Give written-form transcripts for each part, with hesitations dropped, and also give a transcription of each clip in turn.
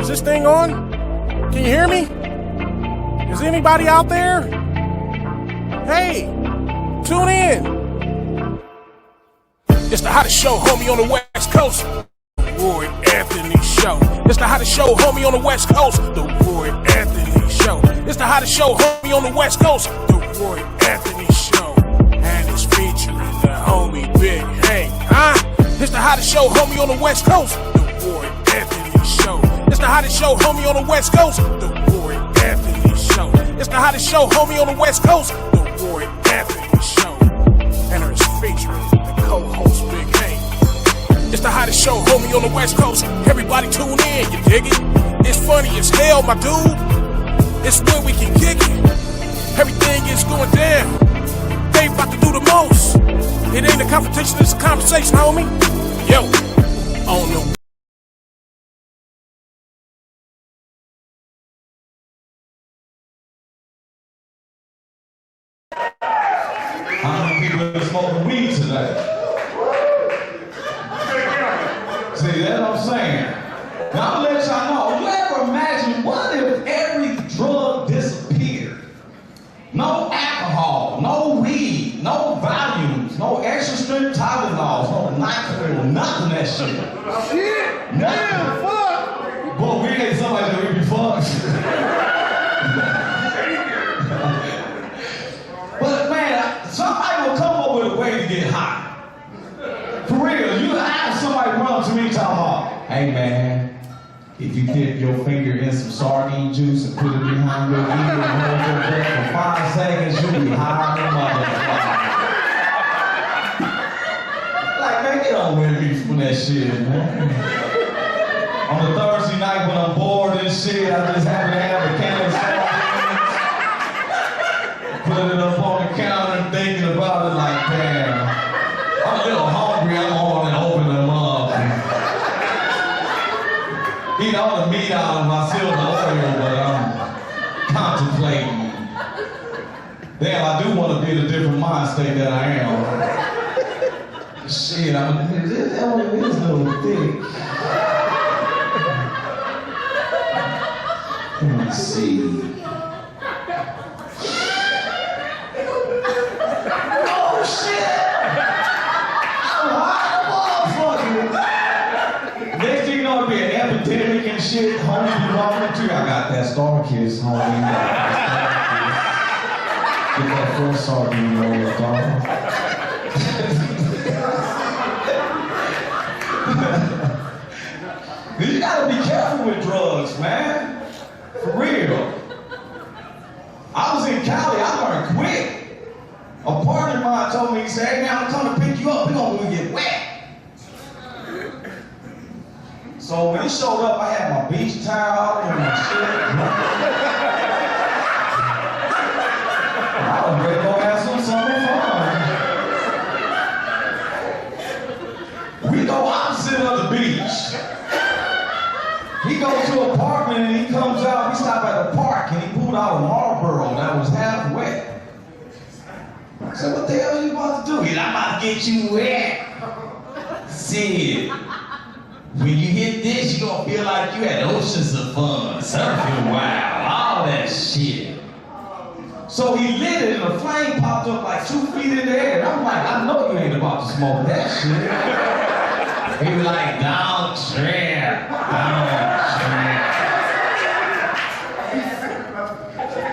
Is this thing on? Can you hear me? Is anybody out there? Hey, tune in. It's the hottest show, homie, on the West Coast. The Roy Anthony Show. It's the hottest show, homie, on the West Coast. The Roy Anthony Show. It's the hottest show, homie, on the West Coast. The Roy Anthony Show. And it's featuring the homie Big Hank. It's the hottest show, homie, on the West Coast. The Roy Anthony Show. It's the hottest show, homie, on the West Coast. The Roy Anthony Show. It's the hottest show, homie, on the West Coast. The Roy Anthony Show. And it's featuring the co-host Big Hank. It's the hottest show, homie, on the West Coast. Everybody tune in, you dig it? It's funny as hell, my dude. It's when we can kick it. Everything is going down. They about to do the most. It ain't a confrontation, it's a conversation, homie. Yo, on the how many people are smoking weed today? See, that's what I'm saying. Now I'm gonna let y'all know. You ever imagine what if every drug disappeared? No alcohol, no weed, no volumes, no extra strength Tylenols, no Nyquil, nothing of that shit. shit. Nothing. Damn, fuck. Boy, we ain't somebody that we be fucked. But man, somebody will come up with a way to get high. For real, you have somebody run to me talking about, hey man, if you dip your finger in some sardine juice and put it behind your ear and hold your breath for 5 seconds, you'll be high than motherfucker. Like, man, get on with me from that shit, man. On a Thursday night when I'm bored and shit, I just happen to have a can of sardines. Put it up on the counter and thinking about it like, damn, I'm a little hungry, I'm on and open them up. Eat all the meat out of my silver oil, but I'm contemplating. Damn, I do want to be in a different mind state than I am. Shit, this only is a little thick. Let me see. Shit, homie, you walking to? I got that Star Kiss, homie. Get that first sardine roll, dog. You gotta be careful with drugs, man. For real. I was in Cali, I learned quick. A partner of mine told me, he said, hey man, I'm coming to pick you up, we're gonna get wet. So when he showed up, I had my beach towel and my shit. I was ready to go have some summer fun. We go opposite of the beach. He goes to an apartment and he comes out, we stop at the park and he pulled out a Marlboro that was half wet. I said, what the hell are you about to do? He said, I'm about to get you wet. Sid. When you hit this, you're gonna feel like you had oceans of fun, surfing wild, all that shit. So he lit it and the flame popped up like 2 feet in the air. And I'm like, I know you ain't about to smoke that shit. He was like, don't trip, don't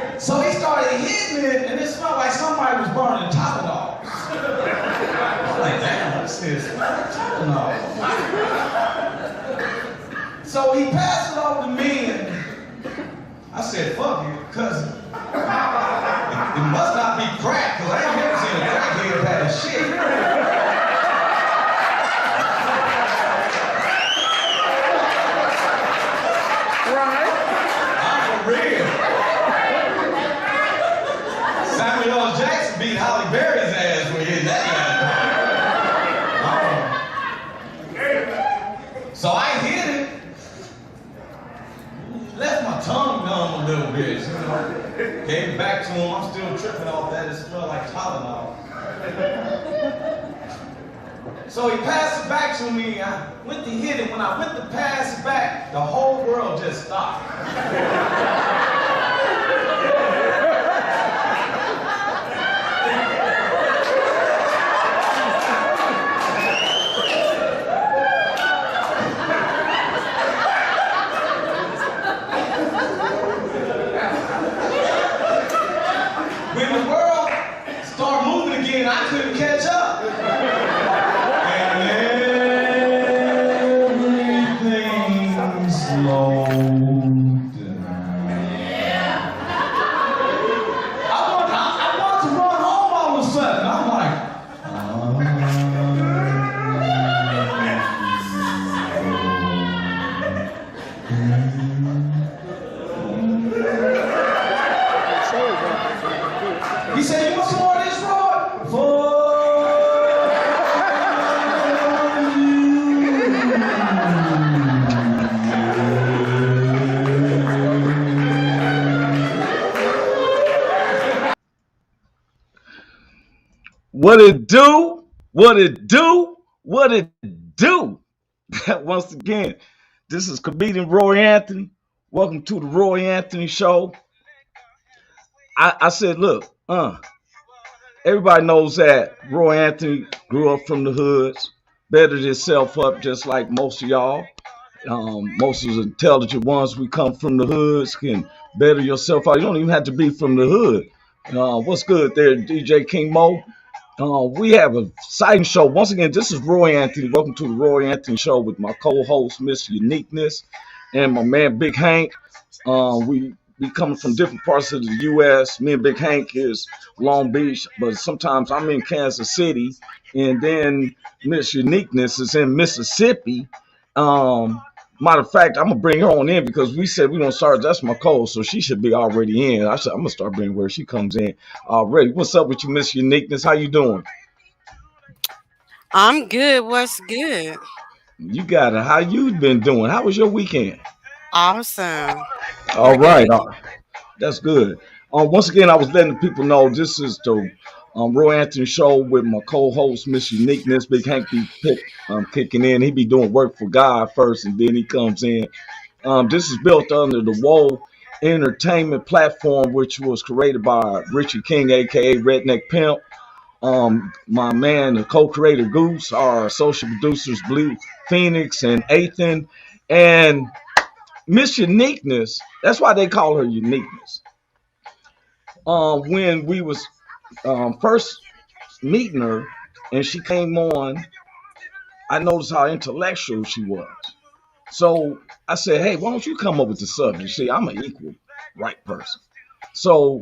trip. So he started hitting it and it smelled like somebody was burning Tylenols. I was like, damn, what's this? Tylenol. So he passed it over to me and I said, fuck it, cousin. It must not be crack, because I ain't never seen a crackhead have a shit. Right. I'm for real. Samuel L. Jackson beat Halle Berry's ass when he hit that guy. So I hit it. Left my tongue numb a little bit, you know. Gave it back to him. I'm still tripping off that. It smelled like Tylenol. So he passed it back to me. I went to hit it. When I went to pass it back, the whole world just stopped. When the world started moving again, I couldn't catch up. And everything slowed down. I want to run home all of a sudden. I'm like, he said, you want some more of this, Roy? What it do? What it do? What it do? Once again, this is comedian Roy Anthony. Welcome to the Roy Anthony Show. I said, look, everybody knows that Roy Anthony grew up from the hoods, bettered himself up just like most of y'all. Most of the intelligent ones, we come from the hoods, can better yourself out. You don't even have to be from the hood. What's good there, DJ King Mo? We have an exciting show. Once again, this is Roy Anthony. Welcome to the Roy Anthony Show with my co-host, Miss Uniqueness, and my man, Big Hank. We coming from different parts of the U.S. Me and Big Hank is Long Beach, but sometimes I'm in Kansas City, and then Miss Uniqueness is in Mississippi. Matter of fact, I'm gonna bring her on in because we said we're gonna start. That's my co, so she should be already in. I'm gonna start bringing where she comes in already. What's up with you, Miss Uniqueness? How you doing? I'm good. What's good? You got it. How you been doing? How was your weekend? Awesome. All right, that's good. Once again, I was letting the people know this is the Roy Anthony Show with my co-host, Miss Uniqueness. Big Hank be kicking in. He be doing work for God first, and then he comes in. This is built under the Woe Entertainment platform, which was created by Richie King, aka Redneck Pimp. My man, the co-creator Goose, our social producers Blue Phoenix and Ethan, and Miss Uniqueness. That's why they call her Uniqueness. When we was first meeting her and she came on, I noticed how intellectual she was. So I said, hey, why don't you come up with the subject? See, I'm an equal right person. So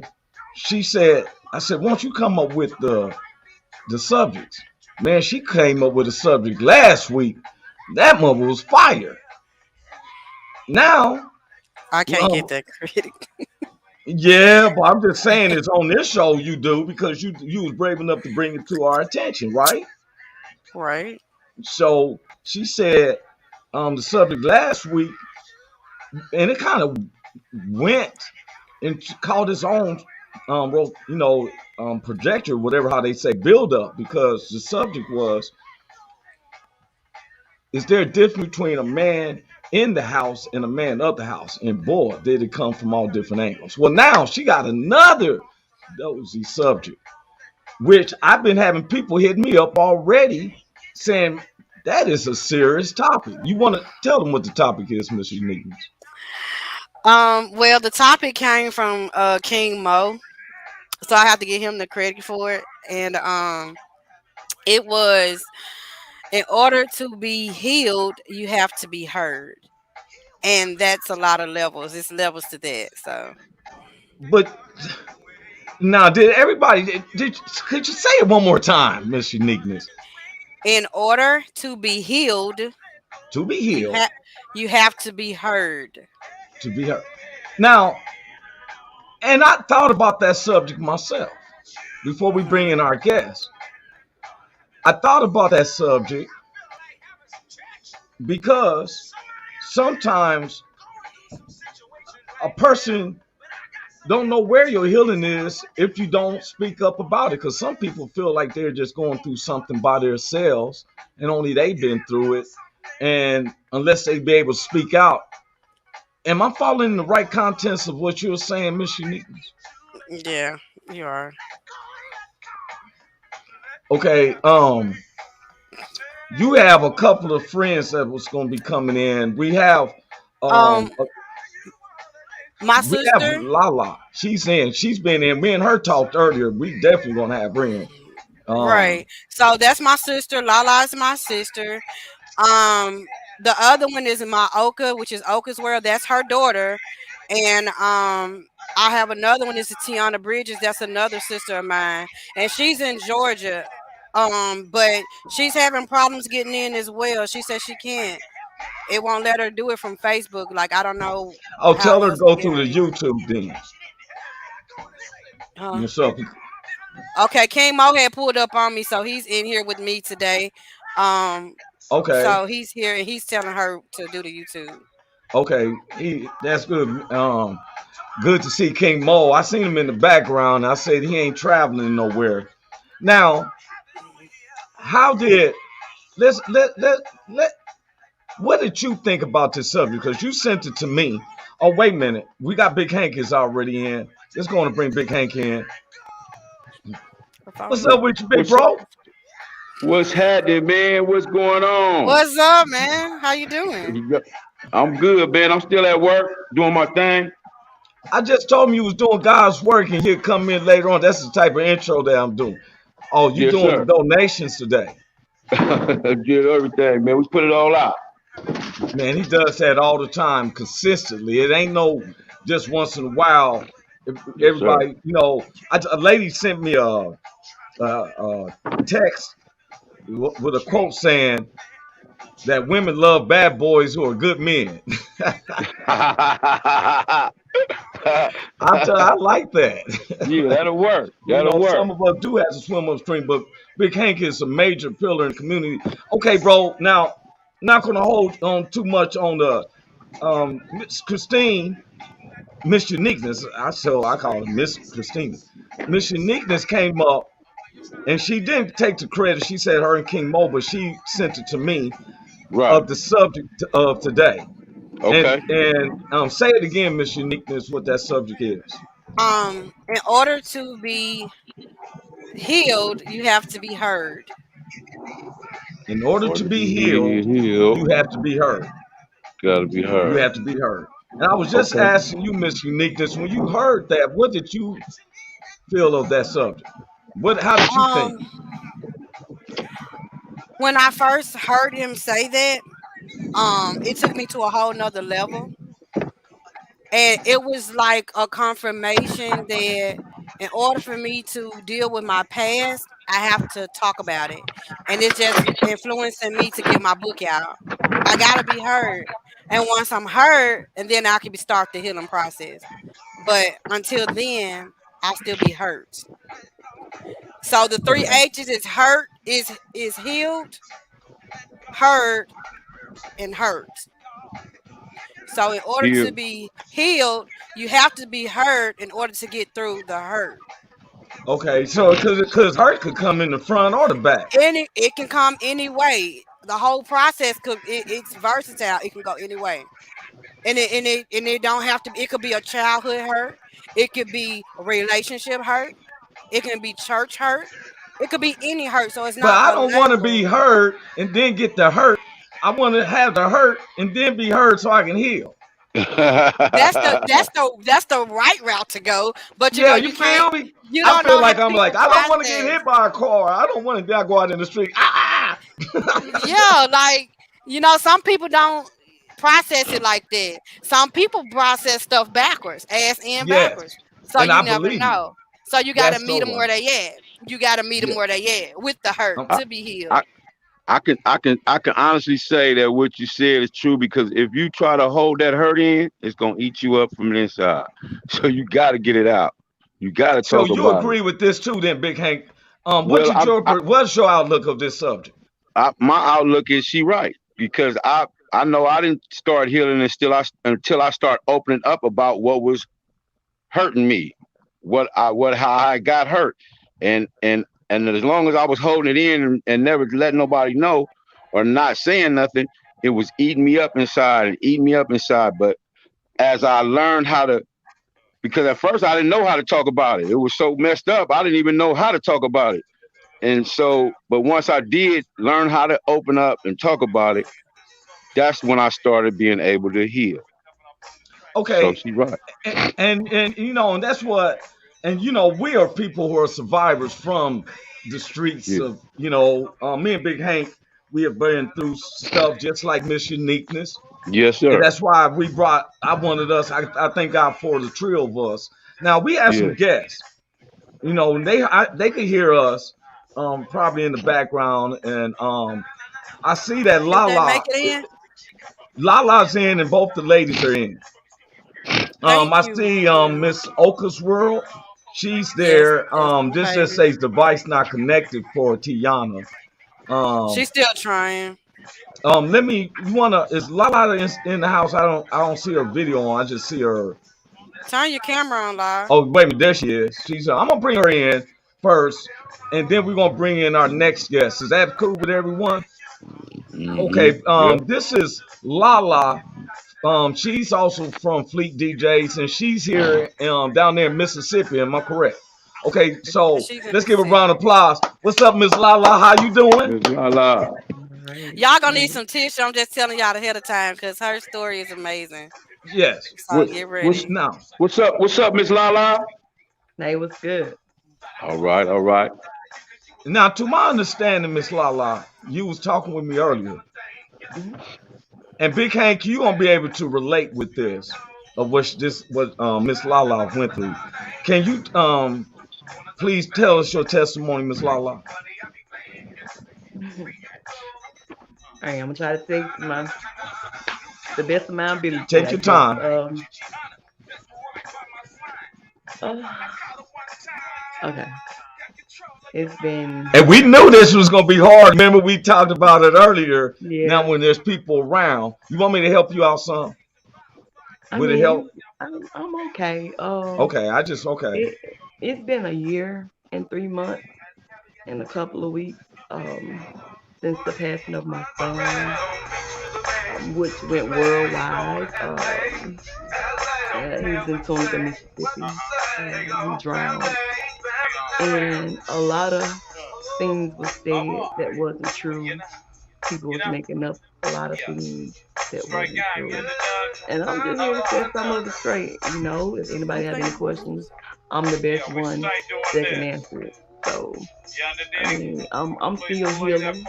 she said, I said, why don't you come up with the subjects? Man, she came up with a subject last week. That mother was fire. Now, I can't get that credit. yeah, but I'm just saying it's on this show you do because you was brave enough to bring it to our attention, right? Right. So she said the subject last week, and it kind of went and called its own, projector, whatever how they say, build up, because the subject was, is there a difference between a man in the house and a man of the house? And boy, did it come from all different angles. Well, now she got another dozy subject, which I've been having people hit me up already saying that is a serious topic. You want to tell them what the topic is, Mr. Uniqueness? Well, the topic came from King Mo, so I have to give him the credit for it. And it was, in order to be healed, you have to be heard, and that's a lot of levels. It's levels to that. So, But now, did everybody? Could you say it one more time, Miss Uniqueness? in order to be healed, To be you healed, you have to be heard. to be heard. Now, and I thought about that subject myself before we bring in our guest. I thought about that subject because sometimes a person don't know where your healing is if you don't speak up about it. Because some people feel like they're just going through something by themselves and only they've been through it. And unless they be able to speak out, am I following the right contents of what you're saying, Miss Uniqueness? Yeah, you are. Okay, you have a couple of friends that was going to be coming in. Um, Um, my we have sister. LaaLaa. She's in. She's been in. Me and her talked earlier. We definitely gonna have her in. Right. Um, So that's my sister. LaaLaa is my sister. Um, the other one is my Oka, which is Oka's World. That's her daughter. And I have another one. Is Tiana Bridges. That's another sister of mine, and she's in Georgia. But she's having problems getting in as well. She says she can't. It won't let her do it from Facebook. Like I don't know I'll how tell her to else to go get through the in. YouTube then. Huh? Yourself. Okay, King Mo had pulled up on me, so he's in here with me today. Um, Okay. so he's here and he's telling her to do the YouTube. Okay. That's good. Good to see King Mo. I seen him in the background. I said he ain't traveling nowhere. Now, how did let's let what did you think about this subject? Because you sent it to me. Oh, wait a minute. We got Big Hank is already in. Let's go on and bring Big Hank in. Her phone What's died. up with you, big What's bro? what's happening, man? What's going on? What's up, man? How you doing? I'm good, man. I'm still at work doing my thing. I just told him you was doing God's work and he'll come in later on. That's the type of intro that I'm doing. Oh, you Yes, doing the sir. donations today. Get everything, man. We put it all out. Man, he does that all the time consistently. It ain't no just once in a while. Yes, sir. Everybody, a lady sent me a text with a quote saying that women love bad boys who are good men. I like Yeah, that. that'll work. That'll work. Some of us do have to swim upstream, but Big Hank is a major pillar in the community. Okay, bro. Now, not gonna hold on too much on the Miss Christine, Miss Uniqueness. I call her Miss Christina. Miss Uniqueness came up and she didn't take the credit. She said her and King Mo, but she sent it to me Right. of the subject of today. And Okay. say it again, Miss Uniqueness, what that subject is. In order to be healed, you have to be heard. In In order to order be to healed, be healed, you have to be heard. gotta be You heard. have to be heard. And I was just Okay. asking you, Miss Uniqueness, when you heard that, what did you feel of that subject? How did you think? Um, when I first heard him say that, it took me to a whole nother level. And it was like a confirmation that in order for me to deal with my past, I have to talk about it. And it's just influencing me to get my book out. I gotta be heard. And once I'm heard, and then I can be start the healing process. But until then, I'll still be hurt. So the three Okay. H's is hurt, is healed, heard, and hurt. So in order to Healed. be healed, you have to be heard in order to get through the hurt. Okay. So, because hurt could come in the front or the back. It can come any way. The whole process it's versatile. It can go any way. And it don't have to it could be a childhood hurt. It could be a relationship hurt. It can be church hurt. It could be any hurt. So it's But not I a don't want to be label. hurt and then get the hurt. I want to have the hurt and then be hurt so I can heal. That's the right route to go. But Yeah, you you can't feel me? you I don't feel know how like I'm like, people I don't want to get process. hit by a car. I don't want to go out in the street. Ah! Yeah, like some people don't process it like that. Some people process stuff backwards, ass and Yes. backwards. So And you I never believe you. know. So you got to That's meet so them where they at. You got to meet them yeah. where they at with the hurt Um, I, to be healed. I, I can honestly say that what you said is true because if you try to hold that hurt in, it's gonna eat you up from the inside. So you got to get it out. You got to so talk you about it. agree with this too, then, Big Hank? Well, What's your outlook of this subject? my outlook is she right because I know I didn't start healing until I start opening up about what was hurting me, what how I got hurt, and as long as I was holding it in and never letting nobody know or not saying nothing, it was eating me up inside and eating me up inside. But as I learned how to, because at first I didn't know how to talk about it. It was so messed up. I didn't even know how to talk about it. And so, but once I did learn how to open up and talk about it, that's when I started being able to heal. So Okay, she right. and and that's what, and we are people who are survivors from the streets Yeah. of, me and Big Hank, we have been through stuff just like Miss Uniqueness. Yes, And sir. that's why I wanted us, I thank God for the trio of us. Now we have Yeah. some guests, they could hear us, probably in the background. And I see that Did they make LaaLaa, it in? LaaLaa's in, and both the ladies are in. Thank I you. see Miss Oka's World. She's Yes, there. that's my This just baby. says device not connected for Tiana. Um, She's still trying. Let me. You wanna? Is LaaLaa in the house? I don't see her video on. I just see her. Turn your camera on, live. Oh, wait a minute. There she is. She's. I'm gonna bring her in first, and then we're gonna bring in our next guest. Is that cool with everyone? Mm-hmm. Okay. Yep. This is LaaLaa. She's also from Fleet DJs, and she's here down there in Mississippi. Am I correct? Okay, so She's in let's give a Mississippi. round of applause. What's up, Miss LaaLaa? How you doing? Miss LaaLaa. All right. Y'all gonna need some tissue. I'm just telling y'all ahead of time because her story is amazing. Yes. So What get what's ready. Now, what's up, Miss LaaLaa? Hey, what's good? All right, all right. to my understanding, Miss LaaLaa, you was talking with me earlier, Mhm. and Big Hank, you gonna be able to relate with this of what Miss LaaLaa went through. Can you please tell us your testimony, Miss LaaLaa? All right, I'm gonna try to take the best of my ability, Take I your guess. time. Uh, okay, it's been And we knew this was gonna be hard. Remember, we talked about it earlier. Now, yeah. when there's people around, you want me to help you out some? I Would it help? mean, I'm okay. Okay, okay. It it's been a year and 3 months and a couple of weeks since the passing of my son, which went worldwide. He was in Tunica, Mississippi. He drowned, and a lot of things was said that wasn't true. People was making up a lot of things that wasn't true. And I'm just here to set some of it straight. If anybody have any questions, I'm the best one that can answer it. So, I mean, I'm still healing.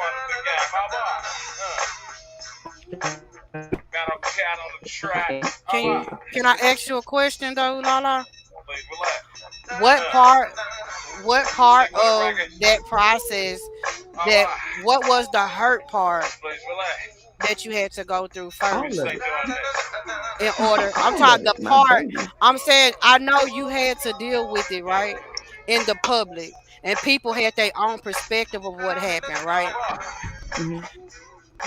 Can I ask you a question though, Lala? What part what part of that process that what was the hurt part that you had to go through All first of it. in order I'm All of talking it. the My part baby. I'm saying I know you had to deal with it, right? In the public. And people had their own perspective of what happened, right? Hmm.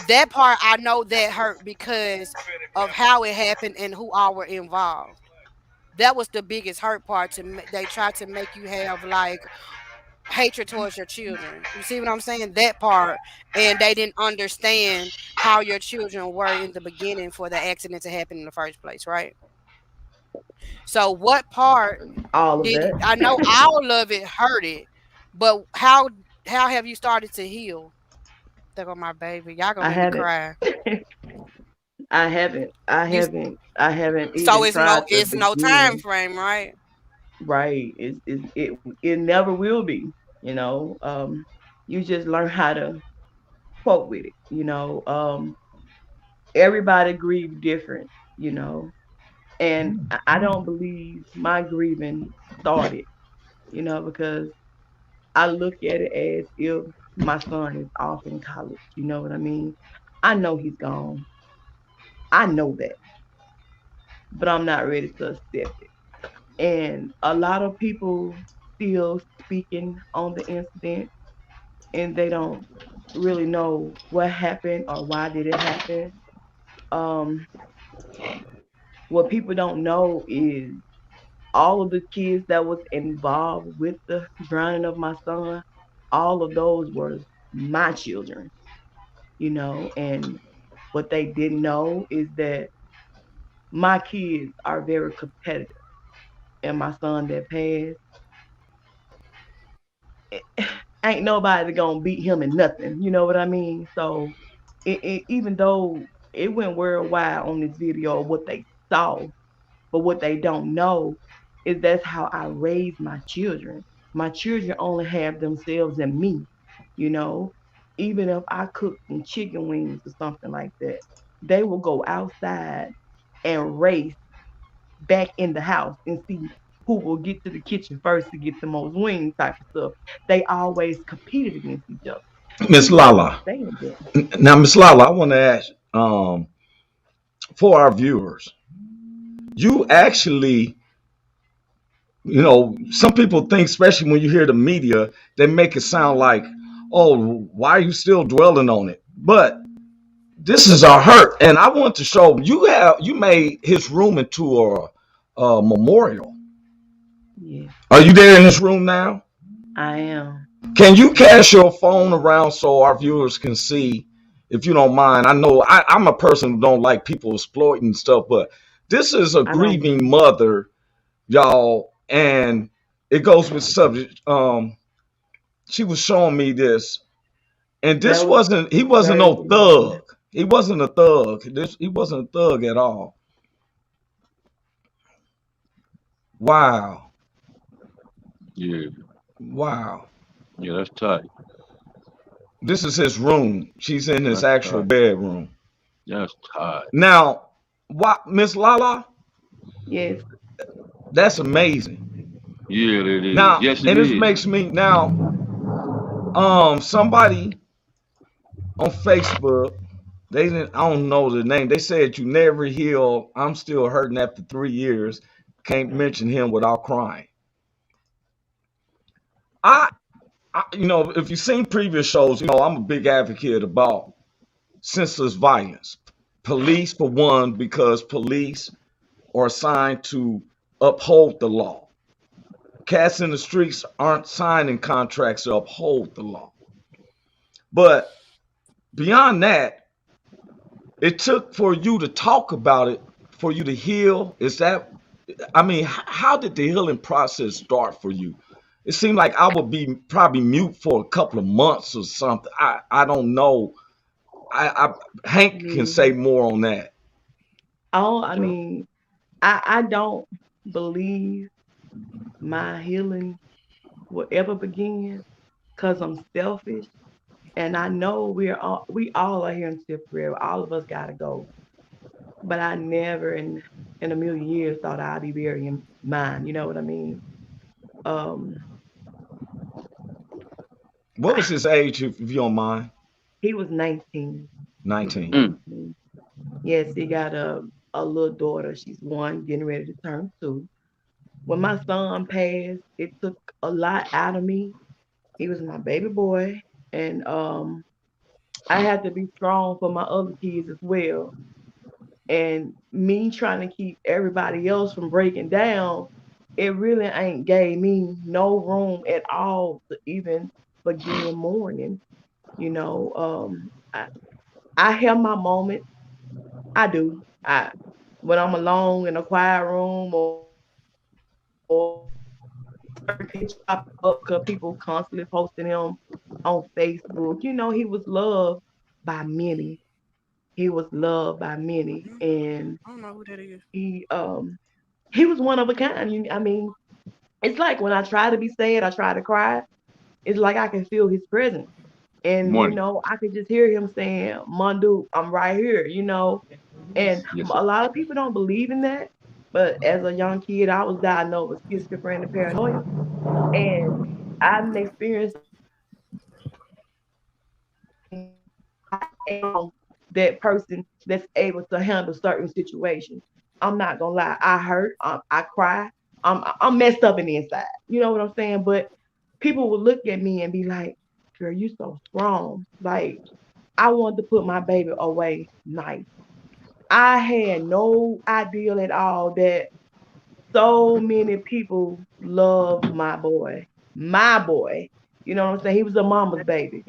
That part I know that hurt because of how it happened and who all were involved. That was the biggest hurt part. They tried to make you have like hatred towards your children. You see what I'm saying? That part, and they didn't understand how your children were in the beginning for the accident to happen in the first place, right? So, what part All of did that. I know all of it hurt it, but how have you started to heal? There go my baby. Y'all gonna I make me haven't. cry. I haven't. I You haven't. I haven't so even tried to it's no time begin. frame, right? Right. It never will be. You know. You just learn how to cope with it. Everybody grieve different. You know, and I don't believe my grieving started. Because I look at it as if my son is off in college. You know what I mean? I know he's gone. I know that, but I'm not ready to accept it. And a lot of people still speaking on the incident, and they don't really know what happened or why did it happen. Um, what people don't know is all of the kids that was involved with the drowning of my son, all of those were my children, and what they didn't know is that my kids are very competitive. And my son that passed, ain't nobody gonna beat him in nothing. You know what I mean? So even though it went worldwide on this video, what they saw, but what they don't know is that's how I raise my children. My children only have themselves and me, you know. Even if I cook some chicken wings or something like that, they will go outside and race back in the house and see who will get to the kitchen first to get the most wings type of stuff. They always competed against each other. Miss People don't LaaLaa. understand that. Now, Miss LaaLaa, I want to ask for our viewers, you actually, some people think, especially when you hear the media, they make it sound like, oh, why are you still dwelling on it? But this is our hurt, and I want to show you made his room into a memorial. Yes, Are you there in this room now? I am. Can you cast your phone around so our viewers can see, if you don't mind? I know I'm a person who don't like people exploiting stuff, but this is a I don't grieving blame mother, y'all, and it goes with subject. She was showing me this, and you. That this was wasn't he wasn't very no beautiful. thug. He wasn't a thug. He wasn't a thug at all. Wow, Yeah, wow. yeah, that's tight. This is his room. She's in his That's actual tight. bedroom. That's tight. Now, what, Miss LaaLaa? Yes, That's amazing. Yeah, it is. Now, Yes, it and this is. makes me now. Somebody on Facebook, they didn't. I don't know the name. They said you never heal. I'm still hurting after 3 years. Can't mention him without crying. I, if you've seen previous shows, I'm a big advocate about senseless violence. Police, for one, because police are assigned to uphold the law. Cats in the streets aren't signing contracts to uphold the law. But beyond that, it took for you to talk about it, for you to heal. Is that, I mean, how did the healing process start for you? It seemed like I would be probably mute for a couple of months or something. I don't know. Hank can say me. more on that. I mean, I don't believe my healing will ever begin because I'm selfish. And I know we all are here in temporary. All of us gotta go. But I never in a million years thought I'd be burying mine. You know what I mean? Um, What was his age, if you don't mind? he was 19. He was 19. Mm. 19. Yes, he got a little daughter. She's one, getting ready to turn two. When my son passed, it took a lot out of me. He was my baby boy, and I had to be strong for my other kids as well. And me trying to keep everybody else from breaking down, it really ain't gave me no room at all to even begin mourning. You know, I have my moments. I do. I when I'm alone in a quiet room or certain pictures pop up because people constantly posting him on Facebook. He was loved by many. He was loved by many, and I don't know who that is. he um he was one of a kind. I mean, it's like when I try to be sad, I try to cry. It's like I can feel his presence. And Money. I could just hear him saying, Mondu, I'm right here. And Yes, sir. a lot of people don't believe in that. But as a young kid, I was diagnosed with schizophrenia and paranoia. And I've experienced I am that person that's able to handle certain situations. I'm not gonna lie, I hurt, I cry, I'm messed up in the inside. You know what I'm saying? But people will look at me and be like, "Girl, you so strong." Like I wanted to put my baby away nice. I had no idea at all that so many people love my boy. My boy. You know what I'm saying? He was a mama's baby.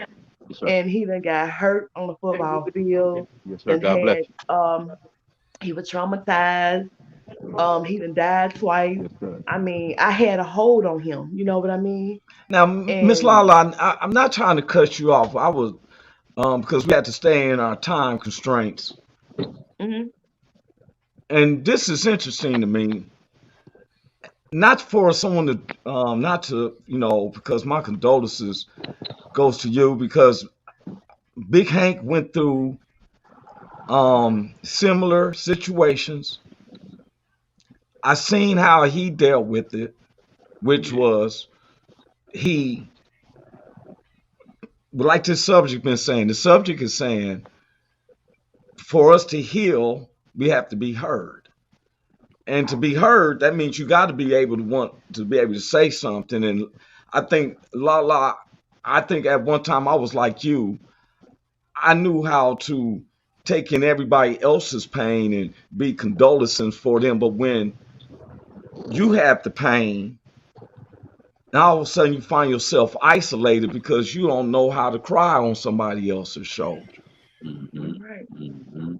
Yes, sir. And he done got hurt on the football field. Yes, sir. Then God bless had he was traumatized. He done died twice. you. Yes, sir. I mean, I had a hold on him. You know what I mean? Now, Miss And LaaLaa, I'm not trying to cut you off. I was because we had to stay in our time constraints, mhm, and this is interesting to me. Not for someone to, not to, because my condolences goes to you because Big Hank went through similar situations. I seen how he dealt with it, which Yeah. was he, like this subject been saying. The subject is saying for us to heal, we have to be heard, and to be heard, that means you got to be able to want to be able to say something. And I think LaaLaa, I think at one time I was like you. I knew how to take in everybody else's pain and be condolences for them, but when you have the pain, and all of a sudden you find yourself isolated because you don't know how to cry on somebody else's shoulder. Mm-hmm. right. Mm-hmm.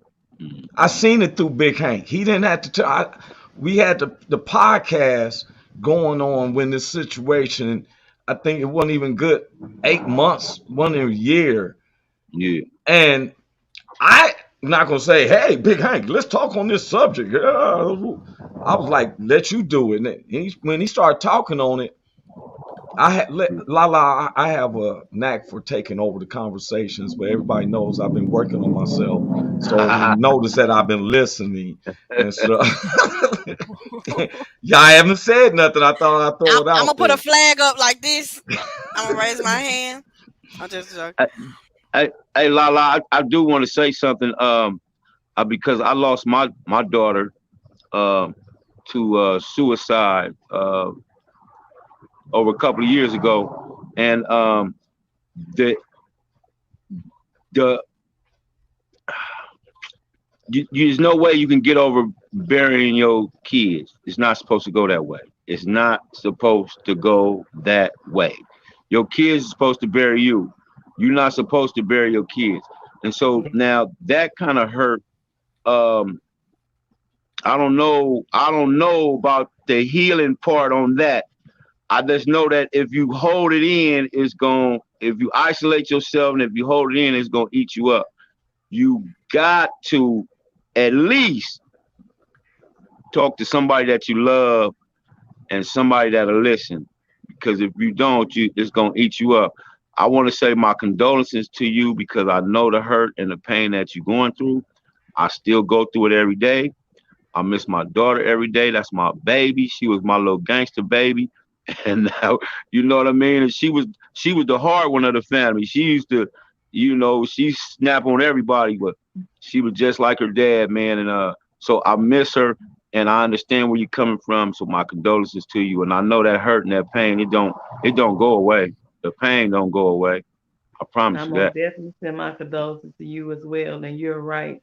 I Mm-hmm. seen it through Big Hank. He didn't have to tell. We had the podcast going on when this situation. I think it wasn't even good 8 months, one a year, Yeah. and I'm not gonna say, "Hey, Big Hank, let's talk on this subject." Yeah. I was like, "Let you do it." And when he started talking on it, I had LaaLaa. I have a knack for taking over the conversations, but everybody knows I've been working on myself, so you notice that I've been listening, and so y'all haven't said nothing. I thought I'd throw it I'm out gonna put a there. flag up like this. I'm gonna raise my hand. I'm just joking. Hey, Lala, I do want to say something. Because I lost my daughter um to suicide over a couple of years ago, and the the there's no way you can get over burying your kids. It's not supposed to go that way. It's not supposed to go that way. Your kids are supposed to bury you. You're not supposed to bury your kids. And so Yeah. now that kind of hurt. Um, I don't know. I don't know about the healing part on that. I just know that if you hold it in, it's going. If you isolate yourself and if you hold it in, it's going to eat you up. You got to at least talk to somebody that you love and somebody that'll listen. Because if you don't, it's gonna eat you up. I want to say my condolences to you because I know the hurt and the pain that you're going through. I still go through it every day. I miss my daughter every day. That's my baby. She was my little gangster baby, and now you know what I mean. And she was the hard one of the family. She used to, she snap on everybody, but she was just like her dad, man. And so I miss her, and I understand where you're coming from. So my condolences to you, and I know that hurt and that pain. It don't go away. The pain don't go away. I promise I'm you gonna that. definitely send my condolences to you as well. And you're right.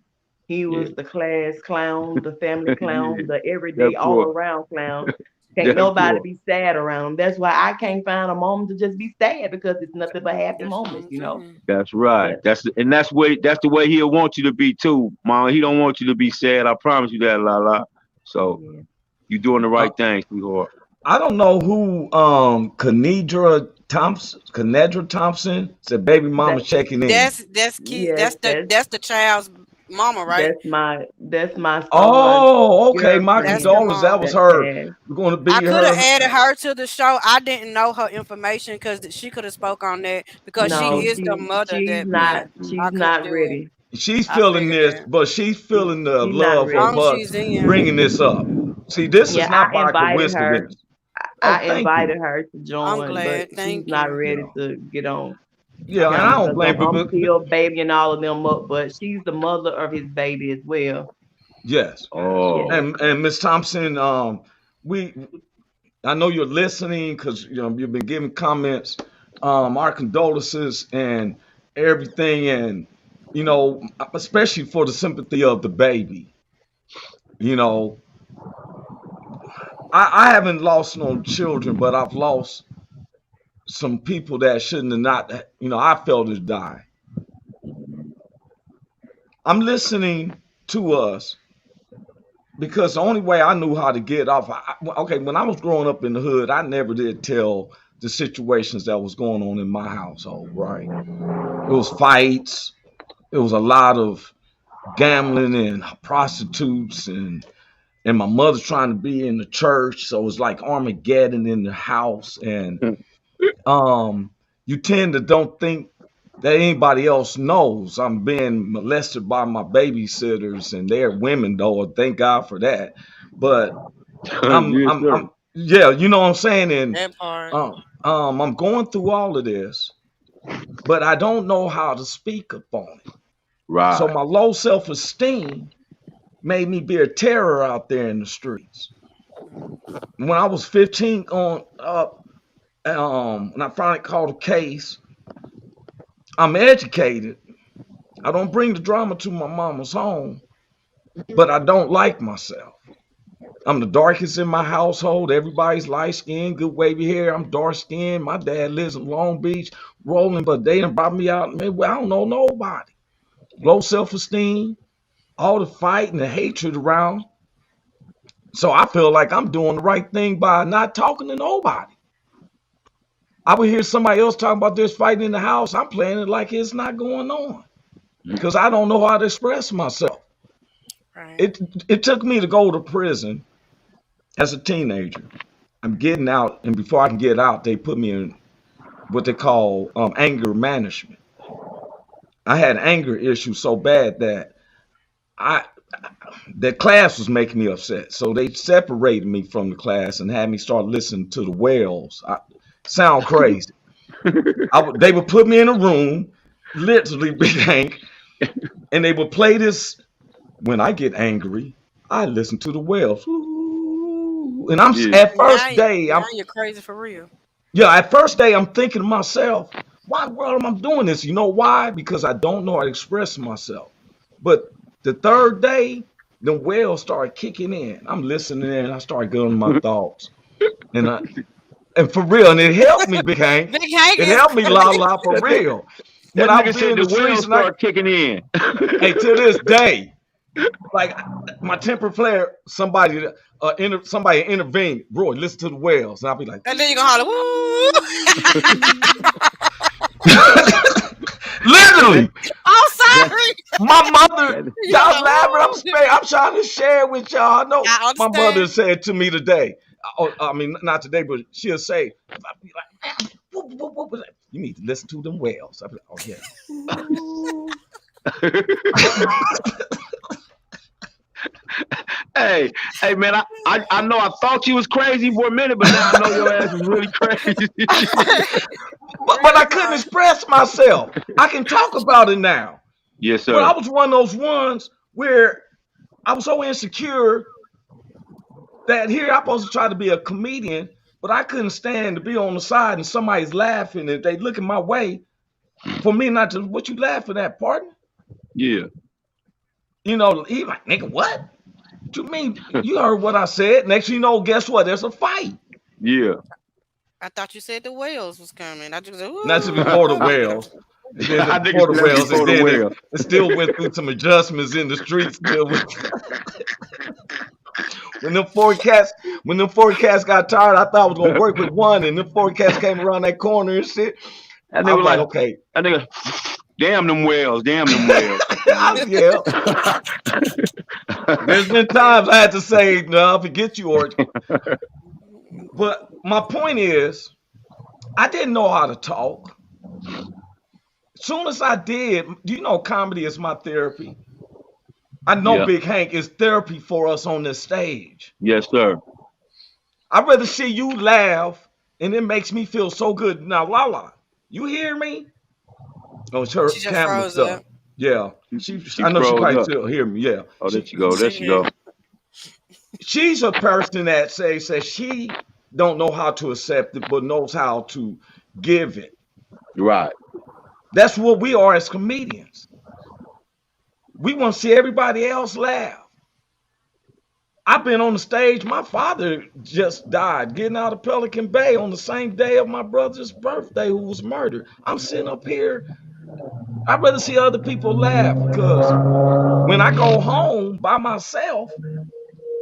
He Yeah, was the class clown, the family yeah. clown, the That everyday all poor, around clown. Can't that nobody poor. be sad around him. That's why I can't find a moment to just be sad because it's nothing but happy That's what moments, I'm you know. saying. That's right. But That's the way he'll want you to be too, Mom. He don't want you to be sad. I promise you that, LaaLaa. So yeah, you're doing the Uh, right thing, sweetheart. I don't know who Kenedra Thompson said baby mama that checking in. That's kid. yes, That's the child's mama, right? that's my son's Oh, okay. My That's the girlfriend condolences. That mom. was that her. passed. We're going to I be could have her. added her to the show. I didn't know her information because she could have spoke on that because she No, is the mother she's that not passed. I she's couldn't not do it. ready. She's I feeling figured this, that. but she's She feeling the she's not love of Long ready. as us she's in. bringing this up. See, this is Yeah, not by coincidence. Oh, I thank you. invited her to I'm join, but glad. she's Thank not you. ready Yeah. to get on Yeah, and I camera Okay. don't because blame I'm people. still babying all of them up. But she's the mother of his baby as well. Yes. Yeah. Oh, And Miss Thompson, we I know you're listening because you've been giving comments. Our condolences and everything, and especially for the sympathy of the baby. You know, I haven't lost no children, but I've lost some people that shouldn't have not, I felt to die. I'm listening to us because the only way I knew how to get off, okay, when I was growing up in the hood, I never did tell the situations that was going on in my household, right? It was fights. It was a lot of gambling and prostitutes and my mother's trying to be in the church, so it was like Armageddon in the house. And you tend to don't think that anybody else knows I'm being molested by my babysitters, and they're women though. Thank God for that. But Yes, sir. yeah, you know what I'm saying. And That part. I'm going through all of this, but I don't know how to speak upon it. So Right. my low self-esteem made me be a terror out there in the streets. When I was 15 on up, when I finally called a case, I'm educated. I don't bring the drama to my mama's home, but I don't like myself. I'm the darkest in my household. Everybody's light skinned, good wavy hair. I'm dark skinned. My dad lives in Long Beach, rolling, but they done brought me out. Maybe I don't know nobody. Low self esteem, all the fight and the hatred around. So I feel like I'm doing the right thing by not talking to nobody. I would hear somebody else talking about this fighting in the house. I'm playing it like it's not going on because I don't know how to express myself. Right. It took me to go to prison as a teenager. I'm getting out, and before I can get out, they put me in what they call anger management. I had anger issues so bad that I that class was making me upset. So they separated me from the class and had me start listening to the whales. Sound crazy. They would put me in a room, literally, Big Hank, and they would play this. When I get angry, I listen to the whales. Ooh. And I'm Yeah. at first day, Now you're crazy for real. at first day, I'm thinking to myself, why the world am I doing this? You know why? Because I don't know how to express myself. But the third day, the whales started kicking in. I'm listening and I started getting my thoughts. And and for real, and it helped me, Big Hank. Big Hank It is helped me, crazy. LaaLaa, for That, nigga- real. that When I nigga would be said in the the whales streets and start kicking in. hey, to this day, like my temper flare, somebody intervened. Roy, listen to the whales, and I'll be like, And then you're gonna holler, literally, I'm that, sorry. my mother. that, You Y'all know, laughing. I'm trying to share with y'all. I know I my mother understand. said to me today. I mean, not today, but she'll say, I'll be like, "Man, whoop." You need to listen to them whales. I'll be like, oh yeah. hey, man, I know I thought you was crazy for a minute, but now I know your ass is really crazy. But I couldn't express myself. I can talk about it now. Yes, But I sir. was one of those ones where I was so insecure that here I'm supposed to try to be a comedian, but I couldn't stand to be on the side and somebody's laughing and they looking my way for me not to, what you laughing at, partner? Yeah. You know, he like, nigga, what? What you mean? You heard what I said. Next thing you know, guess what? There's a fight. Yeah. I thought you said the whales was coming. I just said, That's ooh. before the whales. And then I think before the that's whales, and before the then whale. it still went through some adjustments in the streets till when them four cats got tired, I thought I was gonna work with one, and them four cats came around that corner and shit. And they I were was like, like, okay, and they go, damn them whales, damn them whales. yeah. There's been times I had to say, no, forget you, Orch. But my point is, I didn't know how to talk. As soon as I did, do you know comedy is my therapy? I know Yeah. Big Hank is therapy for us on this stage. Yes, sir. I'd rather see you laugh, and it makes me feel so good. Now, LaaLaa, you hear me? Oh, it's her She just camera froze stuff. up. Yeah, She I know she froze probably up. still hear me. Yeah, Oh, there she go. There she go. she's a person that says she don't know how to accept it, but knows how to give it. Right. That's what we are as comedians. We want to see everybody else laugh. I've been on the stage. My father just died getting out of Pelican Bay on the same day of my brother's birthday, who was murdered. I'm sitting up here. I'd rather see other people laugh because when I go home by myself,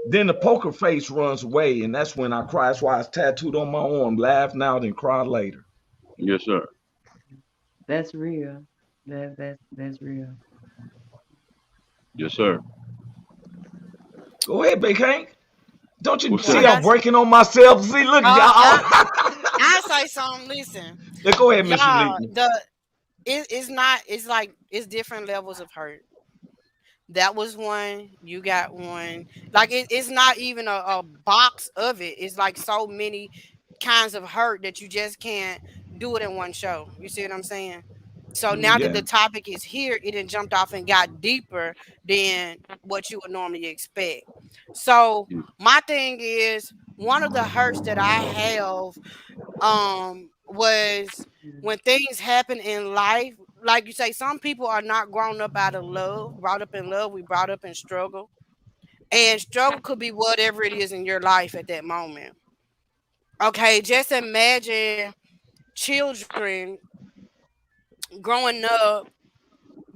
then the poker face runs away, and that's when I cry. That's why it's tattooed on my arm. Laugh now, then cry later. Yes, sir. That's real. That's real. Yes, sir. Go ahead, Big Hank. Don't you What's Well, I see up? I'm got. working on myself? See, look, y'all. I say something. Listen, Yeah, go ahead, Miss y'all. Uniqueness. It's not. It's like it's different levels of hurt. That was one. You got one. Like it's not even a box of it. It's like so many kinds of hurt that you just can't do it in one show. You see what I'm saying? So now that Yeah. the topic is here, it done jumped off and got deeper than what you would normally expect. So Yeah. my thing is one of the hurts that I have was when things happen in life, like you say, some people are not grown up out of love, brought up in love, we brought up in struggle, and struggle could be whatever it is in your life at that moment. Okay, just imagine children growing up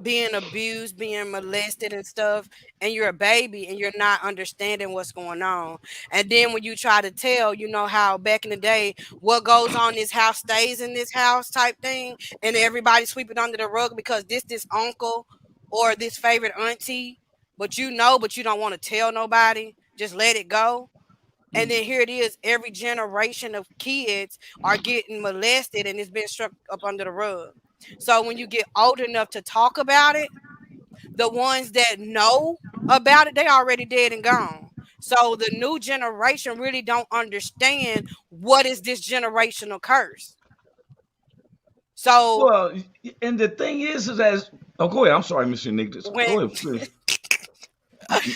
being abused, being molested and stuff, and you're a baby and you're not understanding what's going on. And then when you try to tell, you know how back in the day, what goes on in this house stays in this house type thing, and everybody sweep it under the rug because this uncle or this favorite auntie, but but you don't want to tell nobody. Just let it go. And then here it is, every generation of kids are getting molested and it's been struck up under the rug. So when you get old enough to talk about it, the ones that know about it, they already dead and gone. So the new generation really don't understand what is this generational curse. So Well, and the thing is as oh, go ahead. I'm sorry, Miss Uniqueness. when Go ahead, please.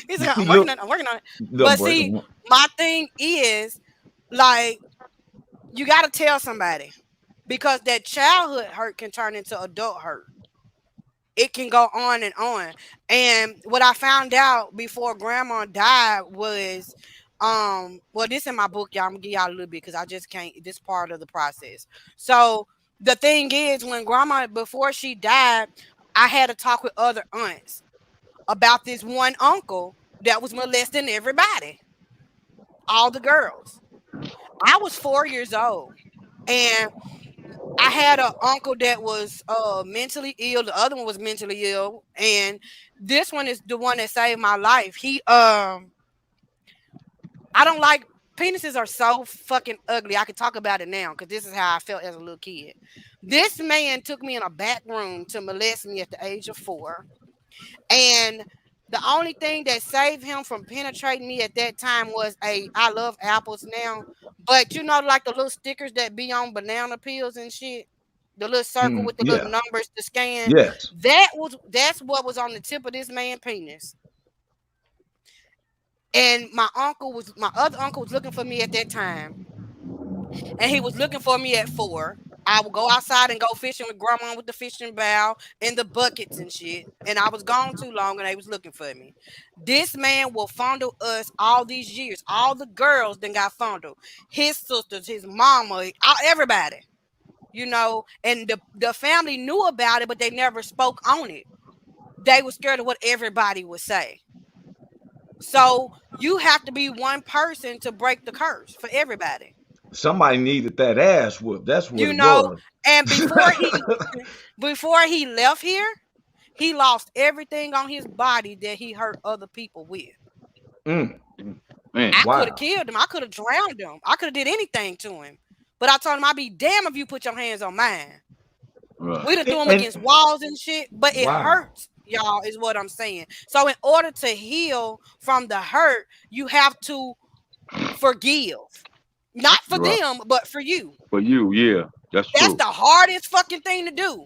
he's like, See, look, I'm working on it. little But break. see, my thing is like you gotta tell somebody because that childhood hurt can turn into adult hurt. It can go on and on. And what I found out before grandma died was well, this in my book, y'all. I'm gonna give y'all a little bit because I just can't this part of the process. So the thing is when grandma before she died, I had to talk with other aunts about this one uncle that was molesting everybody, all the girls. I was 4 years old. And I had an uncle that was mentally ill. The other one was mentally ill, and this one is the one that saved my life. I don't like penises are so fucking ugly. I can talk about it now because this is how I felt as a little kid. This man took me in a back room to molest me at the age of 4, and the only thing that saved him from penetrating me at that time was I love apples now, but you know, like the little stickers that be on banana peels and shit, the little circle with the little Yeah. numbers to scan. Yes. That's what was on the tip of this man's penis. And my other uncle was looking for me at that time, and he was looking for me at 4. I would go outside and go fishing with grandma with the fishing bow and the buckets and shit. And I was gone too long and they was looking for me. This man will fondle us all these years. All the girls then got fondled. His sisters, his mama, everybody. You know, and the family knew about it, but they never spoke on it. They were scared of what everybody would say. So you have to be one person to break the curse for everybody. Somebody needed that ass whoop. That's what You it know, was. and before he left here, he lost everything on his body that he hurt other people with. Mm, Man. I could have wow. killed him. I could have drowned him. I could have did anything to him. But I told him I'd be damned if you put your hands on mine. Right. We done threw him And against walls and shit, but it wow. hurts, y'all, is what I'm saying. So in order to heal from the hurt, you have to forgive. Not for Right. them, but for you. For you, yeah. That's That's true. the hardest fucking thing to do.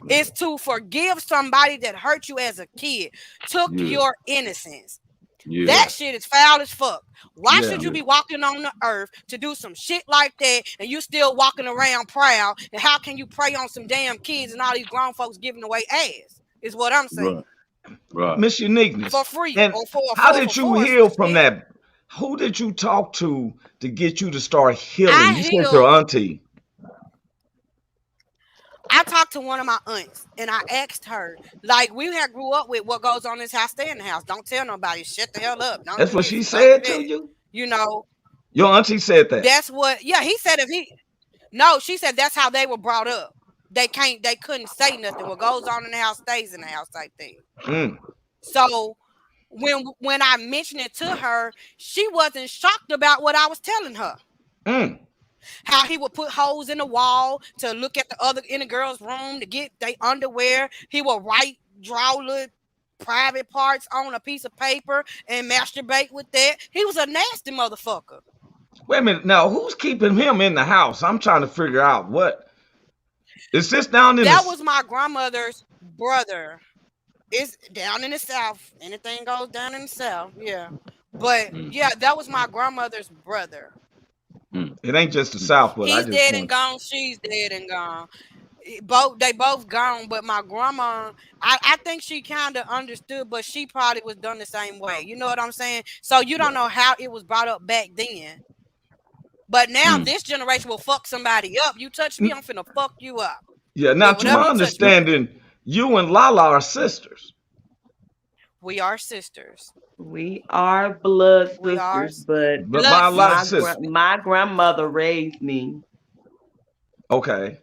Is to forgive somebody that hurt you as a kid, took Yeah. your innocence. Yeah. That shit is foul as fuck. Why Yeah. should you Yeah. be walking on the earth to do some shit like that and you still walking around proud? And how can you prey on some damn kids and all these grown folks giving away ass? Is what I'm saying. Right. Right. Miss For Uniqueness. free And or for how for did you force. heal from Shit. that? Who did you talk to get you to start healing? I You said your healed. auntie. I talked to one of my aunts and I asked her, like, we had grew up with what goes on in this house, stay in the house. Don't tell nobody. Shut the hell up. Don't That's do what this she and don't do said to that. you? You know, Your auntie said that. that's what, yeah, he said if he, no, she said that's how they were brought up. They couldn't say nothing. What goes on in the house stays in the house type thing. Mm, So when I mentioned it to her, she wasn't shocked about what I was telling her. mm. How he would put holes in the wall to look at the other in the girl's room to get their underwear. He would draw little private parts on a piece of paper and masturbate with that. He was a nasty motherfucker. Wait a minute. Now, who's keeping him in the house? I'm trying to figure out what. Is this down in That the. was my grandmother's brother. It's down in the South. Anything goes down in the South, yeah. But yeah, that was my grandmother's brother. It ain't just the South, but I He's just dead and want. gone. She's dead and gone. They both gone, but my grandma, I think she kind of understood, but she probably was done the same way. You know what I'm saying? So you don't know how it was brought up back then. But now this generation will fuck somebody up. You touch me, I'm finna fuck you up. Yeah, now With to whatever my you touch me with. understanding, you and LaaLaa are sisters. We are sisters. We are blood We are sisters, but But blood biological sisters. sisters. my grandmother raised me. Okay.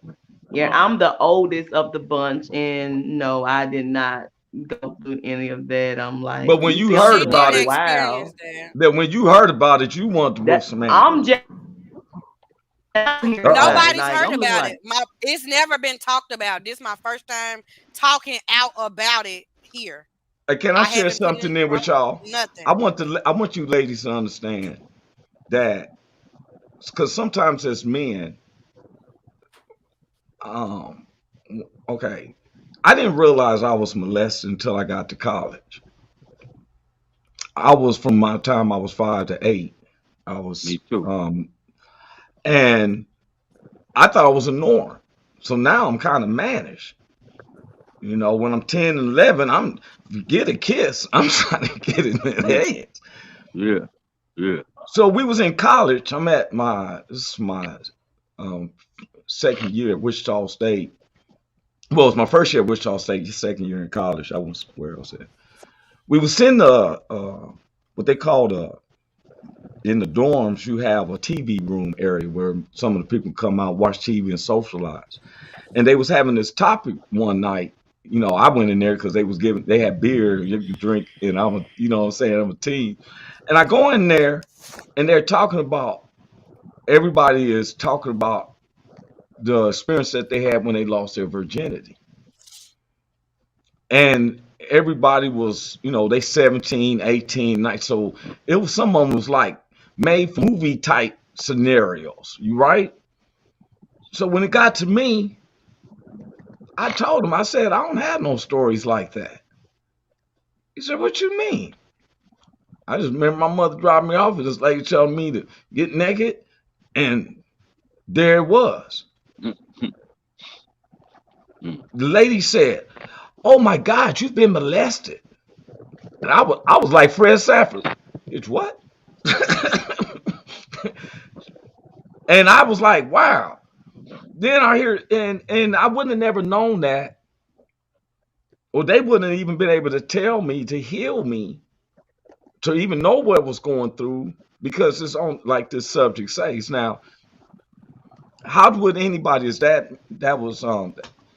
Yeah, I'm the oldest of the bunch, and no, I did not go through any of that. I'm like, But when you you see, I'm heard She just like, about didn't it, experience wow. that. when you heard about it, you wanted to whoop That some ass. I'm just hearing about it. Nobody's Like, heard I'm just about like, it. It's never been talked about. This is my first time talking out about it here. Can I I share haven't put something it in with y'all? nothing. I want you ladies to understand that because sometimes as men, um, okay, I didn't realize I was molested until I got to college. I was from my time I was 5 to 8. I was Me too. and I thought it was a norm. So now I'm kind of mannish. You know, when I'm 10 and 11, I'm get a kiss. I'm trying to get in their heads. Yeah. Yeah. So we was in college. I'm at this is my second year at Wichita State. Well, it was my first year at Wichita State, second year in college. I was where else at. We was in the what they call in the dorms. You have a TV room area where some of the people come out, watch TV, and socialize. And they was having this topic one night. You know, I went in there because they had beer you could drink, and you know what I'm saying, I'm a teen. And I go in there, and they're talking about everybody is talking about the experience that they had when they lost their virginity. And everybody was, you know, they 17, 18, 19. So it was some of them was like made for movie type scenarios. You right? So when it got to me, I told him, I said, I don't have no stories like that. He said, what you mean? I just remember my mother dropped me off and this lady telling me to get naked, and there it was. The lady said, oh my God, you've been molested. And I was like Fred Sanford. It's what? And I was like, wow. Then I hear and I wouldn't have never known that, or they wouldn't have even been able to tell me to heal me, to even know what was going through, because it's on like this subject says. Now, how would anybody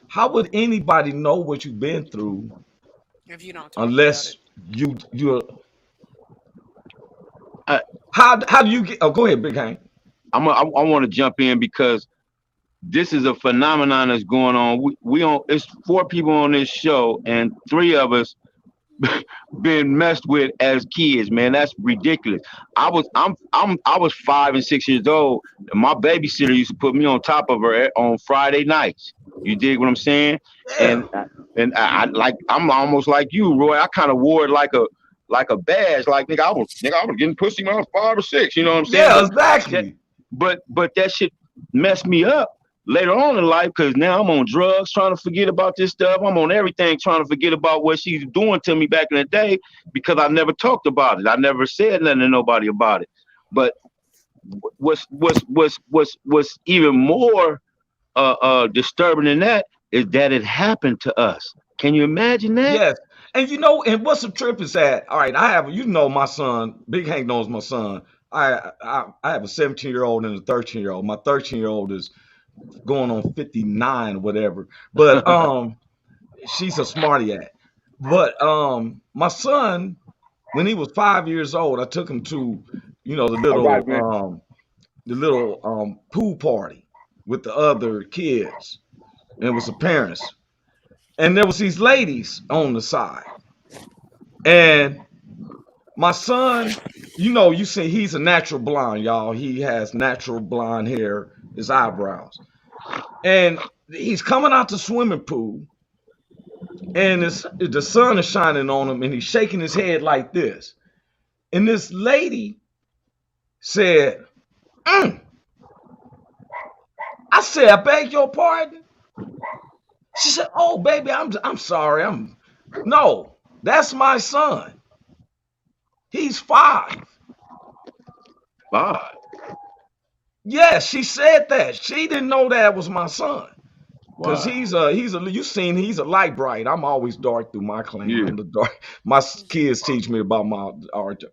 how would anybody know what you've been through If you don't talk about unless it. you're I, how do you get go ahead, Big Hank. I want to jump in because this is a phenomenon that's going on. It's 4 people on this show, and 3 of us been messed with as kids, man. That's ridiculous. I was 5 and 6 years old, and my babysitter used to put me on top of her on Friday nights. You dig what I'm saying? Yeah. And I like I'm almost like you, Roy. I kind of wore it like a badge. Like nigga, I was getting pussy when I was 5 or 6. You know what I'm saying? Yeah, exactly. But that shit messed me up later on in life, because now I'm on drugs trying to forget about this stuff. I'm on everything trying to forget about what she's doing to me back in the day because I never talked about it. I never said nothing to nobody about it. But what's even more disturbing than that is that it happened to us. Can you imagine that? Yes. And and what's the trip is that? All right, I have my son, Big Hank knows my son. I have a 17-year-old and a 13-year-old. My 13-year-old is going on 59 or whatever. But she's a smarty at. But my son, when he was 5 years old, I took him to, All right, man. the little pool party with the other kids. And it was the parents. And there was these ladies on the side. And my son, you see he's a natural blonde, y'all. He has natural blonde hair, his eyebrows. And he's coming out the swimming pool, and the sun is shining on him, and he's shaking his head like this. And this lady said, "Mm." I said, "I beg your pardon." She said, "Oh, baby, I'm sorry. No, that's my son. He's 5." Bye. Yes, she said that. She didn't know that was my son. Because Wow. he's a light bright. I'm always dark through my clan. Yeah. I'm the dark. My kids teach me about my art.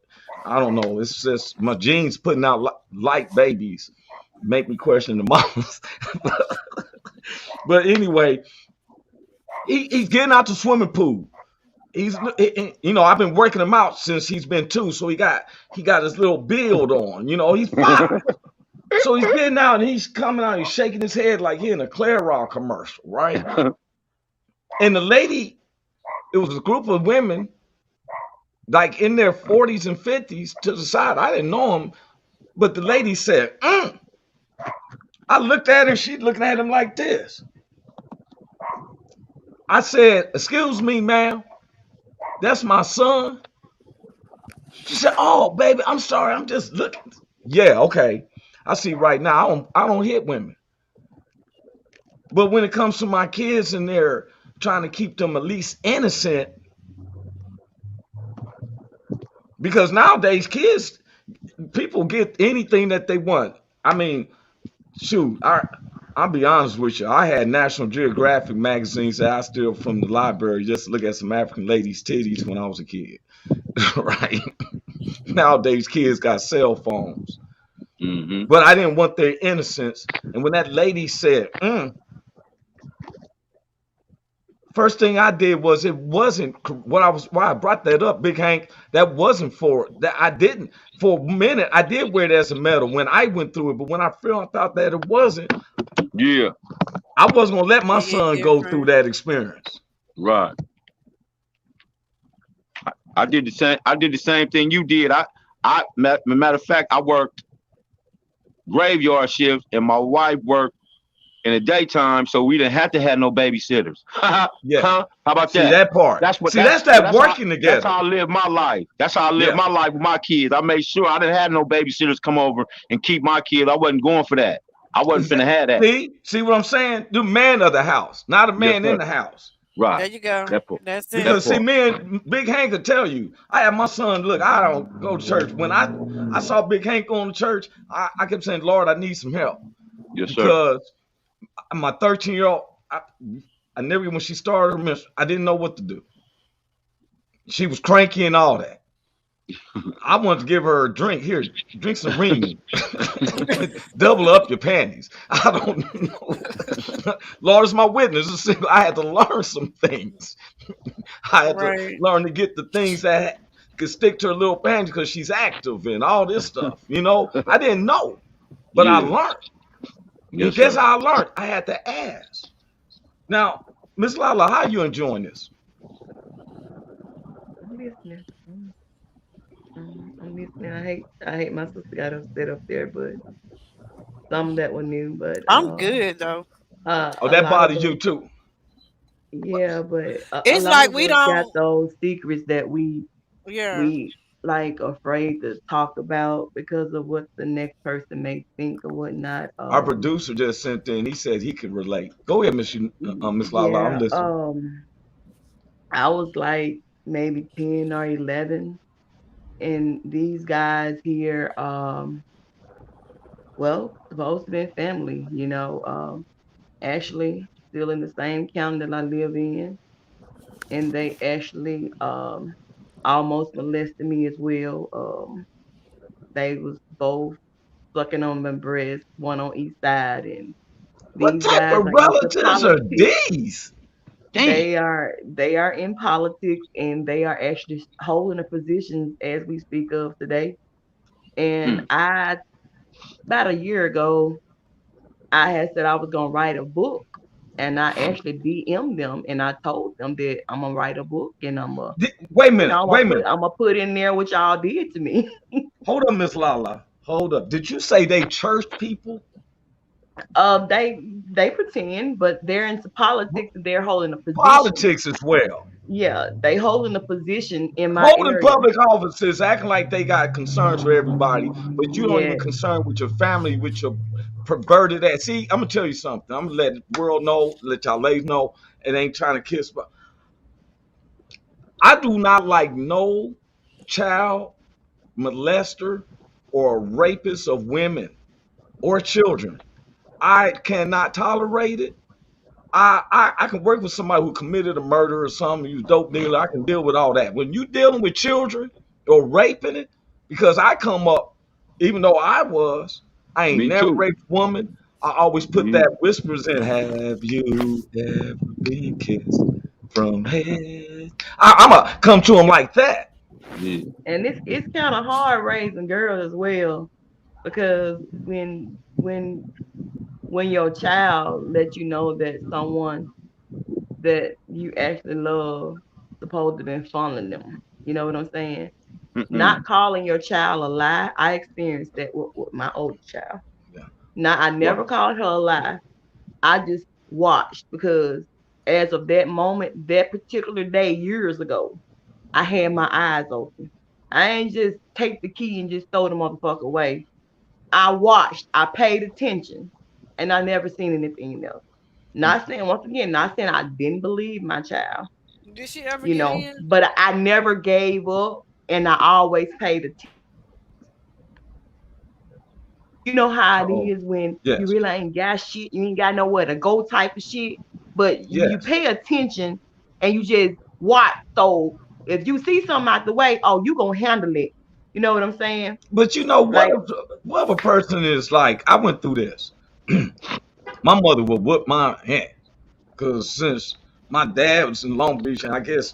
I don't know. It's just my genes putting out light babies make me question the mamas. But anyway, he's getting out the swimming pool. I've been working him out since he's been 2, so he got his little build on. He's 5. So he's getting out and he's coming out, he's shaking his head like he in a Clairol commercial, right? And the lady, it was a group of women, like in their 40s and 50s to the side. I didn't know him, but the lady said, "Mm." I looked at her, she's looking at him like this. I said, "Excuse me, ma'am, that's my son." She said, "Oh, baby, I'm sorry, I'm just looking." Yeah, okay. I see right now, I don't hit women. But when it comes to my kids and they're trying to keep them at least innocent, because nowadays people get anything that they want. I mean, shoot, I'll be honest with you. I had National Geographic magazines that I steal from the library just to look at some African ladies' titties when I was a kid. Right? Nowadays, kids got cell phones. Mm-hmm. But I didn't want their innocence. And when that lady said, first thing I did was it wasn't why I brought that up, Big Hank. That wasn't for that. I didn't for a minute. I did wear it as a medal when I went through it, but when I found out that it wasn't, Yeah. I wasn't gonna let my It is son go through different. that experience. Right. I did the same. I did the same thing you did. Matter of fact, I worked graveyard shifts, and my wife worked in the daytime, so we didn't have to have no babysitters. Yeah. Huh? How about See that? that part. That's that working That's together. how I live my life. That's how I live Yeah. my life with my kids. I made sure I didn't have no babysitters come over and keep my kids. I wasn't going for that. I wasn't finna have that. See what I'm saying? The man of the house, not a Yes, man sir. in the house. There Right. you go. That part. That's That it. Because see, part. me and Big Hank could tell you, I have my son. Look, I don't go to church. When I saw Big Hank going to church, I kept saying, "Lord, I need some help," Yes, sir. because my 13-year-old, I never when she started her menstruation, I didn't know what to do. She was cranky and all that. I wanted to give her a drink. Here, drink some Remy. Double up your panties. I don't know. Lord is my witness. I had to learn some things. I had to Right. learn to get the things that could stick to her little panties because she's active and all this stuff. I didn't know, but I Yeah. learned. And Yes, guess sir. how I learned? I had to ask. Now, Miss LaaLaa, how you enjoying this? I'm listening. I'm listening. I hate my sister got upset up there, but some that were new, but I'm good though. Oh, a that lot of bothers us, you too. yeah, but a It's lot like of we us got don't. those secrets that we Yeah. we like afraid to talk about because of what the next person may think or whatnot. Our producer just sent in. He said he could relate. Go ahead, Miss LaaLaa. I'm Yeah, listening. I was like maybe 10 or 11, and these guys here, well, supposed to be family, actually still in the same county that I live in, and they actually almost molested me as well. They was both sucking on my breast, one on each side, and What these type guys of are into relatives are politics. these? Damn. They are in politics, and they are actually holding a position as we speak of today. And Mm. I about a year ago, I had said I was gonna write a book, and I actually DM'd them, and I told them that I'm gonna write a book, and Wait a minute. Wait a minute. I'm gonna put in there what y'all did to me. Hold up, Miss LaaLaa. Hold up. Did you say they church people? They pretend, but they're into politics, and they're holding a position. Politics as well. Yeah, they holding a position in my Holding area. public offices, acting like they got concerns for everybody, but you don't even Yeah, concern with your family, with your perverted ass. See, I'm gonna tell you something. I'm gonna let the world know, let y'all ladies know, it ain't trying to kiss. But I do not like no child molester or rapist of women or children. I cannot tolerate it. I can work with somebody who committed a murder or something, you dope dealer. I can deal with all that. When you dealing with children or raping it, because I come up, even though I ain't Me never too. raped a woman. I always put Me. that whispers in. Have you ever been kissed from head? I'm gonna come to them like that. Yeah. and it's kind of hard raising girls as well, because when your child lets you know that someone that you actually love supposed to be fondling them. You know what I'm saying? Not Mm-mm. calling your child a lie. I experienced that with my oldest child. Yeah. Now I Well, never called her a lie. I just watched, because as of that moment, that particular day years ago, I had my eyes open. I ain't just take the key and just throw the motherfucker away. I watched, I paid attention, and I never seen anything else. Not saying, once again, not saying I didn't believe my child, Did she ever get in? but I never gave up, and I always paid attention. You know how it oh, is when you yes, really ain't got shit, you ain't got nowhere to go type of shit, but you yes. pay attention and you just watch. So if you see something out the way, oh, you gonna handle it. You know what I'm saying? But you know Like, what if a person is like, I went through this. My mother would whip my hand because since my dad was in Long Beach, and I guess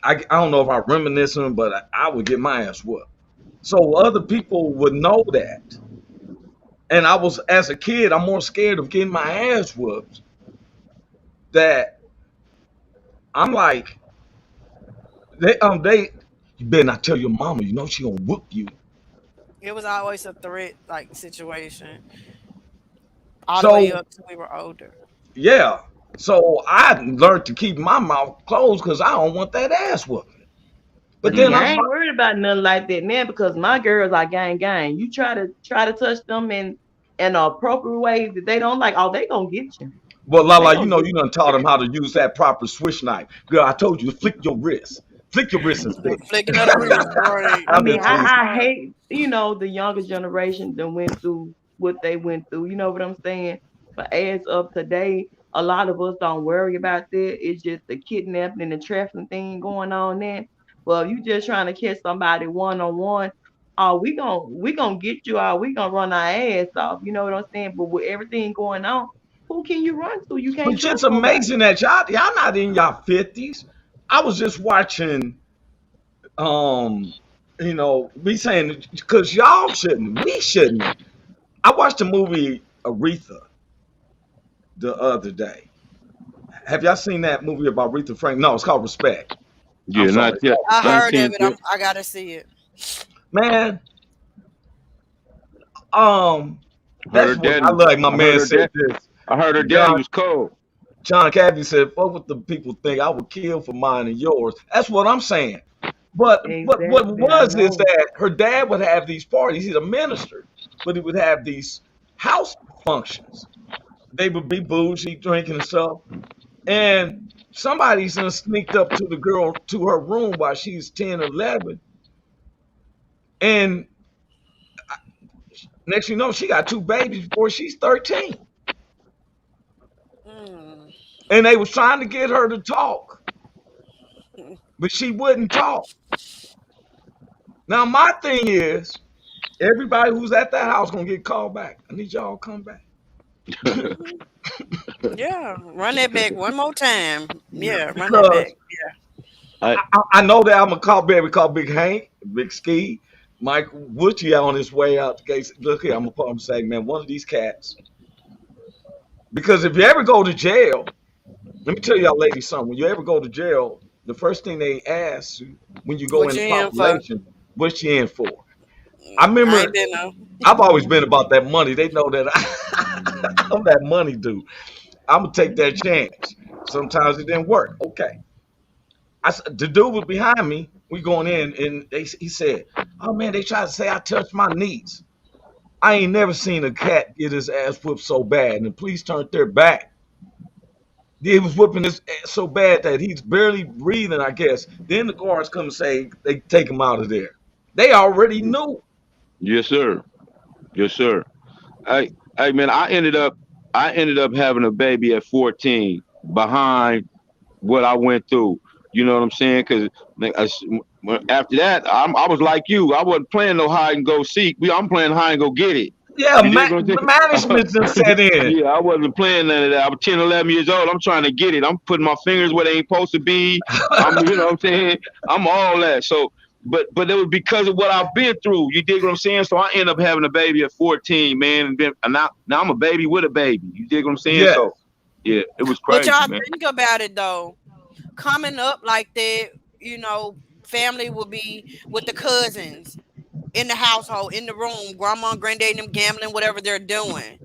I don't know if I reminiscing, but I would get my ass whooped. So other people would know that. And I was, as a kid, I'm more scared of getting my ass whooped that I'm like, they, you better not tell your mama, you know she gonna whoop you. It was always a threat like situation all the way So, up till we were older. yeah. So I learned to keep my mouth closed because I don't want that ass whooping. But see, then I, I ain't worried about nothing like that now, because my girls are gang. You try to touch them in an appropriate way that they don't like, oh, they gonna get you. well, They LaaLaa, you gonna know, get you you. done taught him how to use that proper switch knife. Girl, I told you to flick your wrist. Flick your wrist The instead. flicking of the wrist, right? I I'm mean, just Right, teasing. I right. hate, the younger generation that went through what they went through. You know what I'm saying? But as of today, a lot of us don't worry about that. It's just the kidnapping and the trafficking thing going on there. Well, if you just trying to catch somebody one on one, oh, we gonna get you out. We gonna run our ass off. You know what I'm saying? But with everything going on, who can you run to? You But can't just trust nobody. amazing that y'all not in y'all 50s. I was just watching, um, we saying because y'all shouldn't, we shouldn't. I watched the movie Aretha the other day. Have y'all seen that movie about Aretha Frank? No, it's called Respect. I'm Yeah, sorry, not it's yet. called I I Respect. ain't heard seen of it it. yet. I gotta see it. Man, um, I heard that's her what daddy I was. like. My I heard man her said dad. this. I heard her daddy John was cold. John Caffey said, "Fuck what the people think. I would kill for mine and yours." That's what I'm saying. But what Exactly. I was is know. that her dad would have these parties. He's a minister, but he would have these house functions. They would be bougie, drinking and stuff. And somebody's done sneaked up to the girl to her room while she's 10, 11. And next you know, she got two babies before she's 13. Mm. And they was trying to get her to talk, but she wouldn't talk. Now my thing is, everybody who's at that house gonna get called back. I need y'all to come back. Mhm. Yeah, run that back one more time. Yeah, run that back. Because I I know that I'm gonna call baby call Big Hank, Big Ski, Mike Woochie on his way out the gate. Look here, I'm gonna put him say, man, one of these cats. Because if you ever go to jail, let me tell y'all ladies something. When you ever go to jail, the first thing they ask you when you go What into you in for? population, what you in for? I I remember ain't been no. I've always been about that money. They know that I'm that money dude. I'm gonna take that chance. Sometimes it didn't work. Okay. The dude was behind me. We going in, and he said, "Oh man, they tried to say I touched my niece. I ain't never seen a cat get his ass whipped so bad." And the police turned their back. He was whipping his ass so bad that he's barely breathing, I guess. Then the guards come and say they take him out of there. They already knew. yes, sir. Yes, sir. I I man, I ended up having a baby at 14 behind what I went through. You know what I'm saying? Because after that, I was like you. I wasn't playing no hide and go seek. I'm playing hide and go get it. Yeah, You dig what I'm saying? management just set in. Yeah, I wasn't playing none of that. I was 10, 11 years old. I'm trying to get it. I'm putting my fingers where they ain't supposed to be. You know what I'm saying? I'm all that. So, but it was because of what I've been through. You dig what I'm saying? So I end up having a baby at 14, man, and now I'm a baby with a baby. You dig what I'm saying? Yes, So yeah, it was But crazy, y'all man. think about it though. Coming up like that, you know, family will be with the cousins in the household, in the room, grandma and granddad and them gambling, whatever they're doing.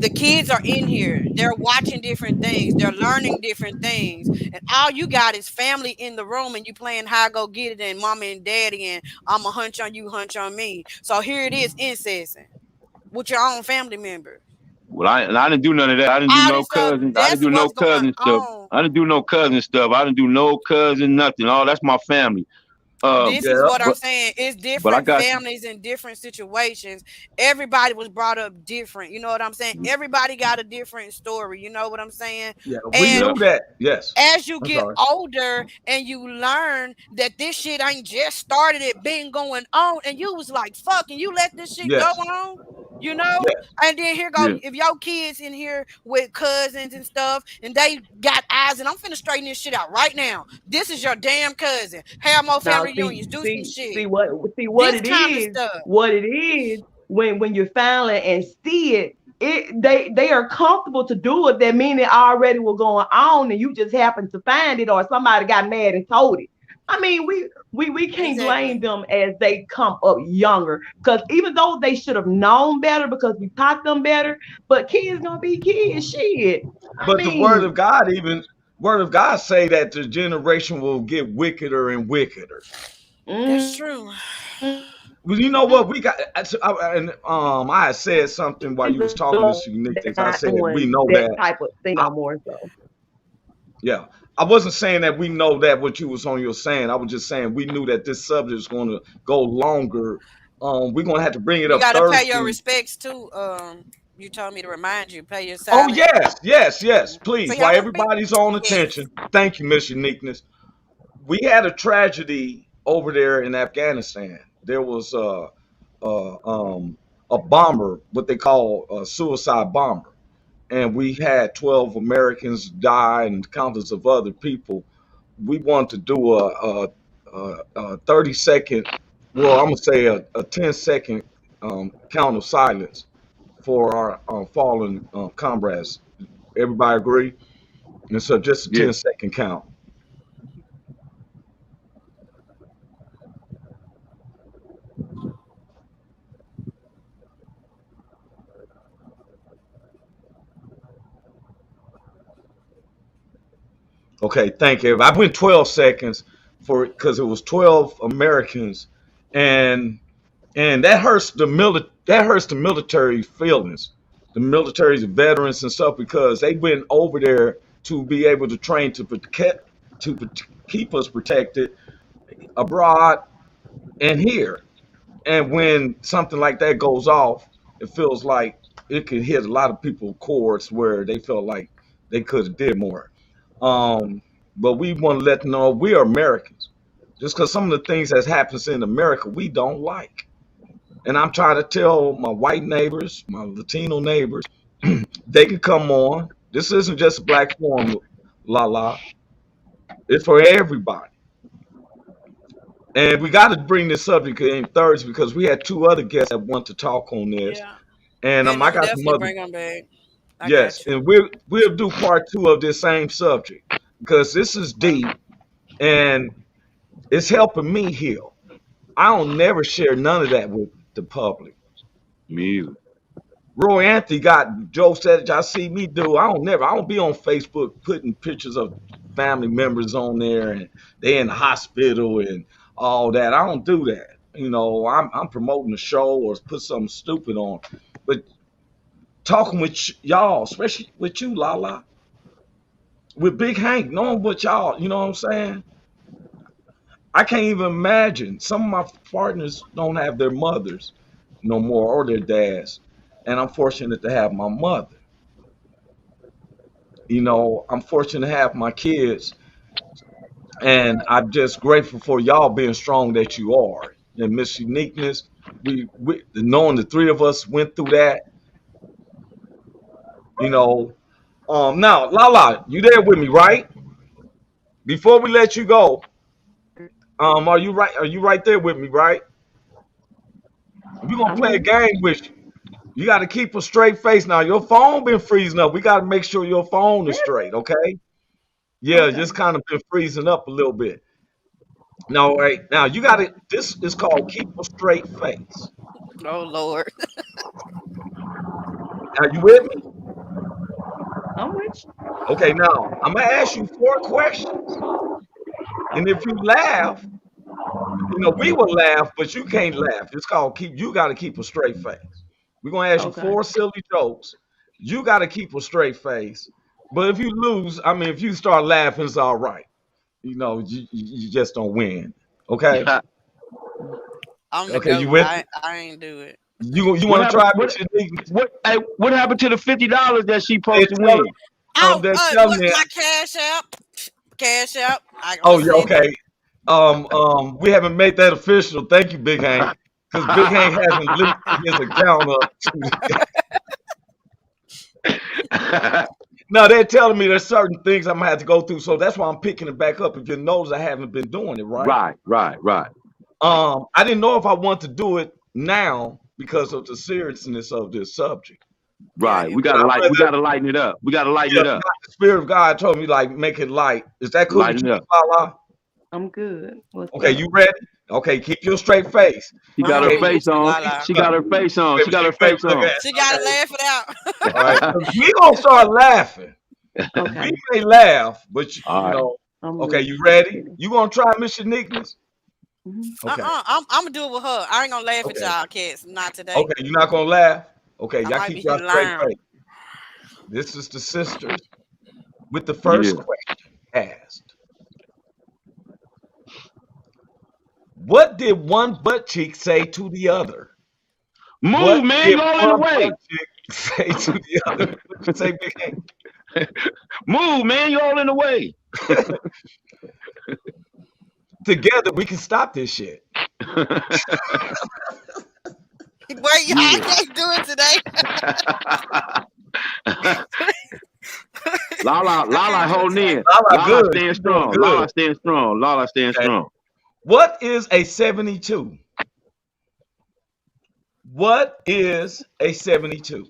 The kids are in here. They're watching different things. They're learning different things. And all you got is family in the room and you playing high go get it and mama and daddy and I'm a hunch on you, hunch on me. So here it is incessing with your own family members. Well, I didn't do none of that. I didn't do All no this stuff, cousins. I didn't that's do no what's going cousin stuff. on. I didn't do no cousin stuff. I didn't do no cousin nothing. Oh, that's my family. This is yeah, what I'm But saying. It's I different got you. families in different situations. Everybody was brought up different. You know what I'm saying? Everybody got a different story. You know what I'm saying? yeah. We And knew Yeah. that. Yes. as you I'm get sorry. older and you learn that this shit ain't just started, it been going on, and you was like, fuck, and you let this shit go Yes. on, you know? Yes. And then here go Yeah. if your kids in here with cousins and stuff, and they got eyes, and I'm finna straighten this shit out right now. This is your damn cousin. Have more Now, family reunions, do some shit. see what This it kind of is. stuff. What it is when you finally and see it. They are comfortable to do it. That mean it already was going on, and you just happened to find it, or somebody got mad and told it. I mean, we can't blame Exactly. them as they come up younger, because even though they should have known better because we taught them better, but kids gonna be kids. Shit. I But the word mean, of God, even word of God, say that the generation will get wickeder and wickeder. That's mm, true. Well, you know what? We got, and I had said something while you was talking to Unique Things. I not said we doing know that that. type of thing I, no more. So yeah, I wasn't saying that we know that what you was on your saying. I was just saying we knew that this subject is going to go longer. We're going to have to bring it You up gotta pay your Thursday. respects too. You told me to remind you, pay your Oh silent. yes, yes, yes. So Please, y'all while gonna speak? everybody's on Yes. attention, thank you, Miss Uniqueness. We had a tragedy over there in Afghanistan. There was uh, um, a bomber, what they call a suicide bomber, and we had 12 Americans die and countless of other people. We wanted to do a 30-second, well, I'm gonna say a 10-second count of silence for our fallen comrades. Everybody agree? And so just a Yeah. 10-second count. Okay, thank you. I went 12 seconds. for because it was 12 Americans, and that hurts the military feelings, the military's veterans and stuff, because they went over there to be able to train to keep us protected abroad and here. And when something like that goes off, it feels like it can hit a lot of people chords where they felt like they could have did more. But we want to let them know we are Americans. Just because some of the things that happens in America we don't like. And I'm trying to tell my white neighbors, my Latino neighbors, they can come on. This isn't just a black forum, LaaLaa. It's for everybody. And we got to bring this subject in Thursday because we had two other guests that want to talk on this. Yeah. And And I I'm got some definitely other. bring them back. I Yes, got you. and we'll do part two of this same subject because this is deep and it's helping me heal. I don't never share none of that with the public. Me either. Roy Anthony got Joe said y'all see me do. I don't be on Facebook putting pictures of family members on there and they in the hospital and all that. I don't do that. You know, I'm promoting a show or put something stupid on. But talking with y'all, especially with you, LaaLaa, with Big Hank, knowing what y'all, you know what I'm saying? I can't even imagine. Some of my partners don't have their mothers no more or their dads. And I'm fortunate to have my mother. You know, I'm fortunate to have my kids. And I'm just grateful for y'all being strong that you are. And Miss Uniqueness, we knowing the three of us went through that, you know. Now, LaaLaa, you there with me, right? Before we let you go, are you right? Are you right there with me, right? We're gonna I'm play a here. game with you. You got to keep a straight face. Now your phone been freezing up. We got to make sure your phone is Really? straight, okay? Yeah, Okay. just kind of been freezing up a little bit. Now, right now you got it. This is called keep a straight face. Oh Lord. Are you with me? I'm with you. Okay. Now I'm gonna ask you four questions, and if you laugh, you know we will laugh, but you can't laugh. It's called keep. You got to keep a straight face. We're gonna ask you Okay. four silly jokes. You got to keep a straight face. But if you lose, I mean, if you start laughing, it's all right. You know, you just don't win. Okay. I'm the Okay. You goat. with me? I ain't do it. You What want to happened? try Miss Unique? What happened to the $50 that she They're supposed to telling, win? Oh, they're telling what me. my cash app? Cash app. I'm Oh gonna yeah. send it. Okay. We haven't made that official. Thank you, Big Hank, because Big Hank hasn't linked his account up. Now they're telling me there's certain things I'm gonna have to go through, so that's why I'm picking it back up. If you notice, I haven't been doing it right. Right. I didn't know if I want to do it now because of the seriousness of this subject. Yeah, Right. it But I will. We rather, gotta lighten it up. We gotta lighten yeah, it up. the Spirit of God told me like make it light. Is that cool with Lighten you, it up. LaaLaa? I'm good. What's Okay, up? you ready? Okay, keep your straight face. She I'm got her ready Okay, with you face too, on. Lala. She got her face on. wait, She got her wait, face look on. at She gotta okay. laugh it out. All right, we gonna start laughing. Okay. We may laugh, but All you right. know. I'm Okay, ready. you I'm ready? ready. You gonna try Miss Uniqueness? Hmm. Okay, I'm gonna do it with her. I ain't gonna laugh at okay, y'all cats. Not today. okay. You're not gonna laugh. Okay, I y'all might be keep your hitting straight line. face. This is the sisters with the Yeah. first question asked. What did one butt cheek say to the other? Move, What man. did You all in the one butt way. cheek say to the other? What you say, Big Hank? Move, man. You all in the way. Together we can stop this shit. Wait, y'all Yeah. can't do it today. I LaaLaa can't do it holding today. in. Lala, LaaLaa good. staying You doing strong. good. LaaLaa staying strong. LaaLaa staying Okay. strong. What is a 72? What is a 72?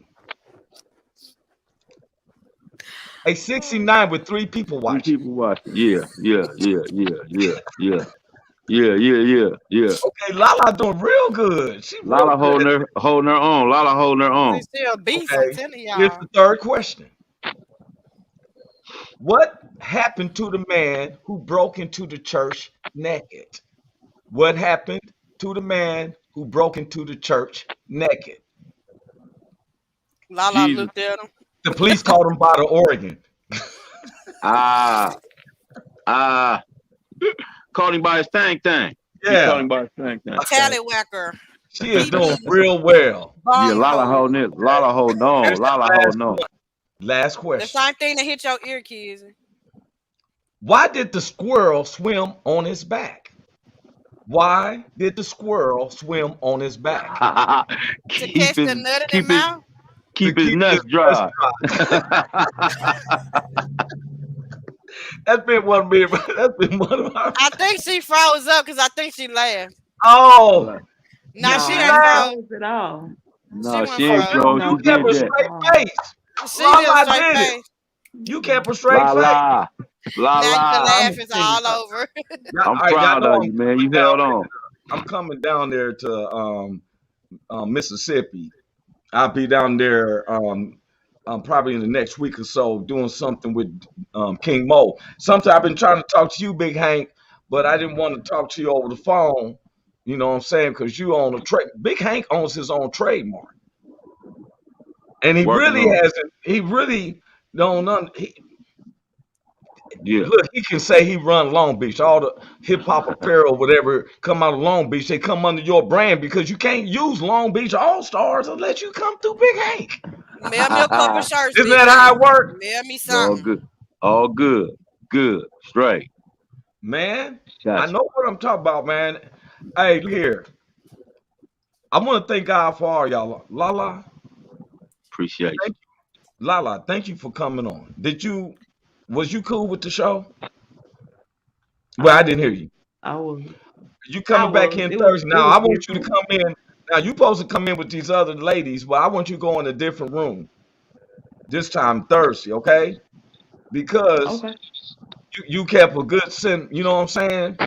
A 69 with three people Three watching. people watching. Yeah. Okay, Lala doing real good. She real LaaLaa good. holding her own. LaaLaa holding her They own. still beast. I'm Okay, telling here's y'all. the third question. What happened to the man who broke into the church naked? What happened to the man who broke into the church naked? LaaLaa Jesus. looked at him. The police caught him by the organ. Ah, ah. Caught him by his thing. He caught Yeah, him by his thing. okay. Tallywhacker. She is doing PP. real well. Yeah, Lala Bongo. holding it. Lala holding on. Here's the Lala last holding on. one. Last The question. same thing that hit your ear, kids. Why did the squirrel swim on his back? Why did the squirrel swim on his back? To keep catch the his nut in keep the his mouth. keep To his keep nuts his nuts dry. That's been one of me. That's been one of our. I think she froze up because I think she laughed. Oh, Nah, did No, she she I didn't ain't laugh? froze. froze at all. She No, went she ain't Oh, froze. you, froze. No, She you I kept did a ain't that. straight froze. face. She did a Lala straight did it. face. You kept a straight La face. la. La Now you can la. laugh. I'm, It's all over. all I'm right, y'all proud know of I'm you, man. coming You down held on. there. I'm coming down there to Mississippi. I'll be down there probably in the next week or so doing something with King Mo. Something I've been trying to talk to you, Big Hank, but I didn't want to talk to you over the phone. You know what I'm saying? Because you own a trade. Big Hank owns his own trademark, and he Working really on it. hasn't. He really don't. Yeah. Look, he can say he run Long Beach. All the hip hop apparel, whatever, come out of Long Beach. They come under your brand because you can't use Long Beach All Stars unless you come through Big Hank. Mail me a couple shirts, Isn't Big that how Hank. it works? Mail me All something. good. All good. Good. Straight. Man, I Gotcha. know what I'm talking about, man. Hey, look here. I want to thank God for all y'all. LaaLaa, Appreciate thank you. LaaLaa, thank you for coming on. Was you cool with the show? I Well, I didn't hear was. you. I was. You I coming back was. in It was. Thursday. It Now, was I want you to different. come in. Now, you supposed to come in with these other ladies, but I want you to go in a different room this time Thursday, okay? Because Okay. you kept a good you know what I'm saying?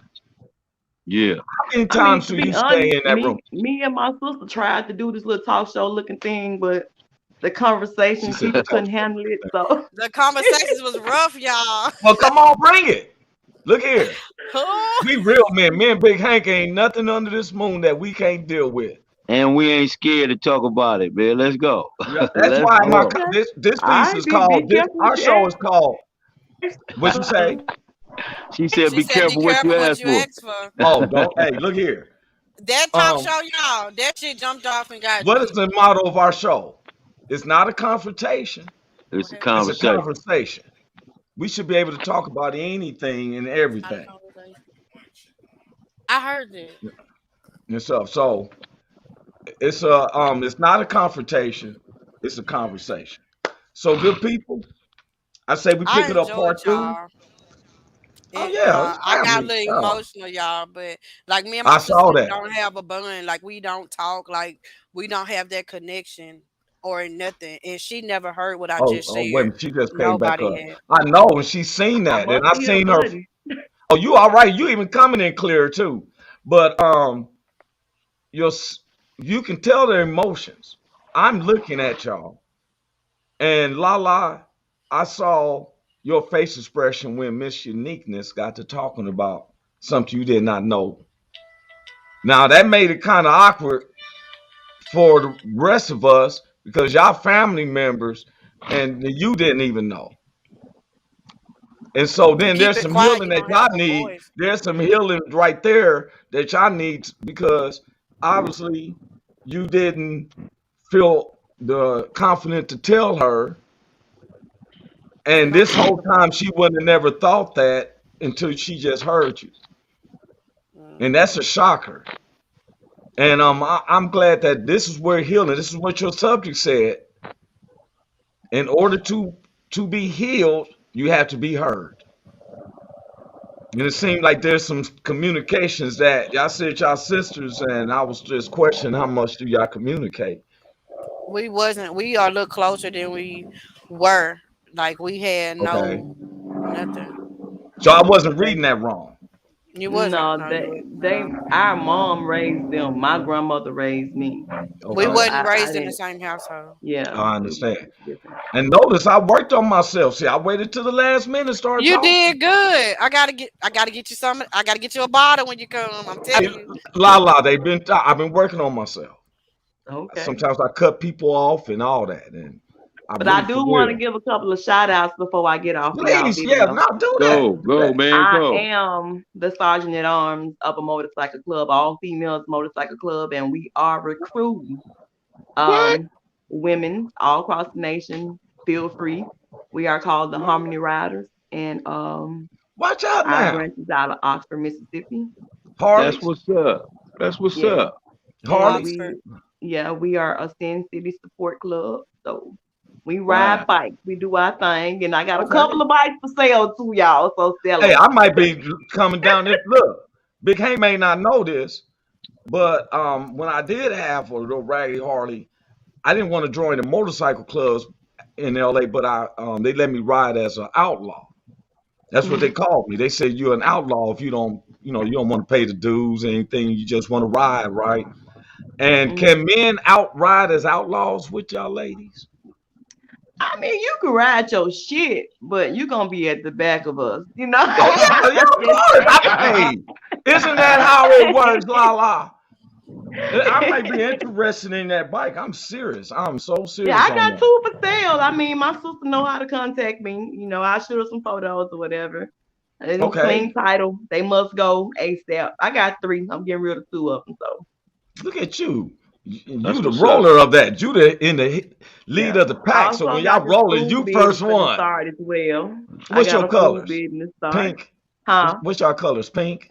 you. Yeah. How many I mean, times to do you be stay honest, in that room? me and my sister tried to do this little talk show looking thing, but the She conversation said, people couldn't handle it. So The conversations was rough, y'all. well, come on, bring it. Look here. Who? We real men. Me and Big Hank ain't nothing under this moon that we can't deal with. And we ain't scared to talk about it, man. Let's go. Yeah, that's Let's why go. okay, this all piece right, is be called this. careful Our what you show is ask called. What you for. say? She said, She be said, "Be careful what you careful what ask you for. ask for." Oh, don't. Hey, look here. That talk Um, show, y'all. That shit jumped off and got what is me. the motto of our show? It's not a confrontation. It's a Whatever it It's a is. conversation. conversation. We should be able to talk about anything and Not a everything conversation. I heard that. and stuff. So it's not a confrontation. It's a conversation. So good people. I say we pick I it up enjoyed part two. y'all. Oh yeah, it's I got a family little stuff. emotional, y'all, but like me and my I sister saw that. don't have a bond. Like we don't talk. Like we don't have that connection or nothing. And she never heard what I just Oh, wait a shared. minute, she just came back Nobody up. had. I know, and she's seen I that, and must I be his seen her. buddy. Oh, you all right? You even coming in clear too, but your you can tell their emotions. I'm looking at y'all, and LaaLaa, I saw your face expression when Miss Uniqueness got to talking about something you did not know. Now that made it kind of awkward for the rest of us because y'all family members and you didn't even know. And so You then keep there's it some quiet, healing you that don't y'all have a need. voice. There's some healing right there that y'all need because obviously you didn't feel the confident to tell her. And And I'm this talking whole about time she wouldn't have never thought that until she just heard you. And mm, that's a shocker. And I'm glad that this is where healing, this is what your subject said. In order to be healed, you have to be heard. And it seemed like there's some communications that y'all said y'all sisters, and I was just questioning how much do y'all communicate. we are a little closer than we were. Like we had Okay. no nothing. So I wasn't reading that wrong. You wasn't. No, No, you they was. they our mom raised them. My grandmother raised me. We So Okay, wasn't I raised in the didn't, same household. yeah, I it was understand. different. And notice I worked on myself. See, I waited till the last minute, started You talking. did good. I gotta get you some. I gotta get you a bottle when you come. I'm Hey, telling you. LaaLaa, I've been working on myself. Okay. Sometimes I cut people off and all that, and I But really I for do want to real. give a couple of shout outs before I get off of y'all Please, yeah, video. now do that. Go, Do go, that. man, I go. am the sergeant at arms of a motorcycle club, all females motorcycle club, and we are recruiting What? women all across the nation. Feel free. We are called the Harmony Riders, and Watch out our now, branch is out of Oxford, Mississippi. That's Harleys, what's up. That's what's Yeah, up. and Harleys. Oxford. we are a Sin City support club. So we Wow. ride bikes, we do our thing, and I got a Okay. couple of bikes for sale too, y'all. So sell Hey, them. I might be coming down this. Look, Big Hank may not know this, but when I did have a little raggedy Harley, I didn't want to join the motorcycle clubs in LA, but they let me ride as an outlaw. That's what they Mhm. called me. They said you're an outlaw if you don't, you don't want to pay the dues or anything. You just want to ride, right? And Mhm. can men outride as outlaws with y'all ladies? I mean, you can ride your shit, but you gonna be at the back of us, you know. Oh yeah, yeah, of course. Hey, isn't that how it works, LaaLaa? I might be interested in that bike. I'm serious. I'm so Yeah, serious I on got that. two for sale. I mean, my sister know how to contact me. I shoot her some photos or whatever. And Okay, clean title. They must go ASAP. I got three. I'm getting rid of two of them. So look at you. You That's the what's up. roller of that. You the in the lead yeah. of the pack. So Also when y'all got this rolling, food you business first for the one. start as well. I What's got your a food colors? business start. Pink. Huh? What's your colors? Pink.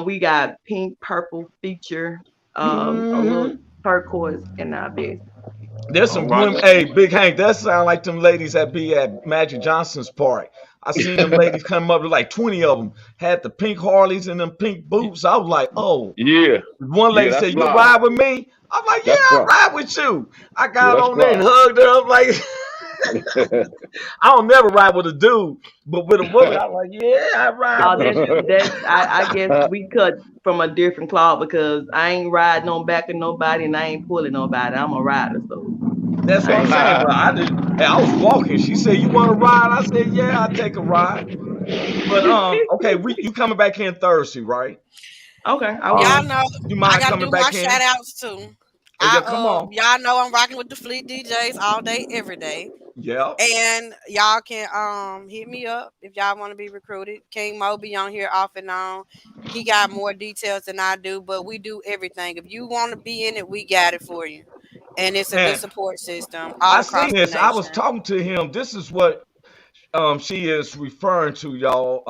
We got pink, purple feature, a little Hmm. turquoise in our best. There's All some right. women. Hey, Big Hank, that sound like them ladies that be at Magic Johnson's party. I seen them ladies come up with like 20 of them had the pink Harleys and them pink boots. I was like, oh. Yeah. One Yeah, lady that's said, "You fly. ride with me?" I'm like, "Yeah, That's I fly. ride with you." I Yeah, got that's on there and fly. hugged her up like I don't never ride with a dude, but with a woman, I'm like, "Yeah, I ride Oh, with you." I guess we cut from a different cloth because I ain't riding on back of nobody and I ain't pulling nobody. I'm a rider, so That's I what I'm ain't saying. got. But I did. Hey, I was walking. She said, "You want to ride?" I said, "Yeah, I'll take a ride." But okay, you coming back in Thursday, right? Okay, I Y'all will. know You I mind gotta coming do my back shout in? outs too. Oh, yeah, come on. Y'all know I'm rocking with the Fleet DJs all day, every day. Yeah. And y'all can hit me up if y'all want to be recruited. King Mo be on here off and on. He got more details than I do, but we do everything. If you want to be in it, we got it for you. And it's a good And support system all I seen across the this. I was nation. talking to him. This is what she is referring to, y'all.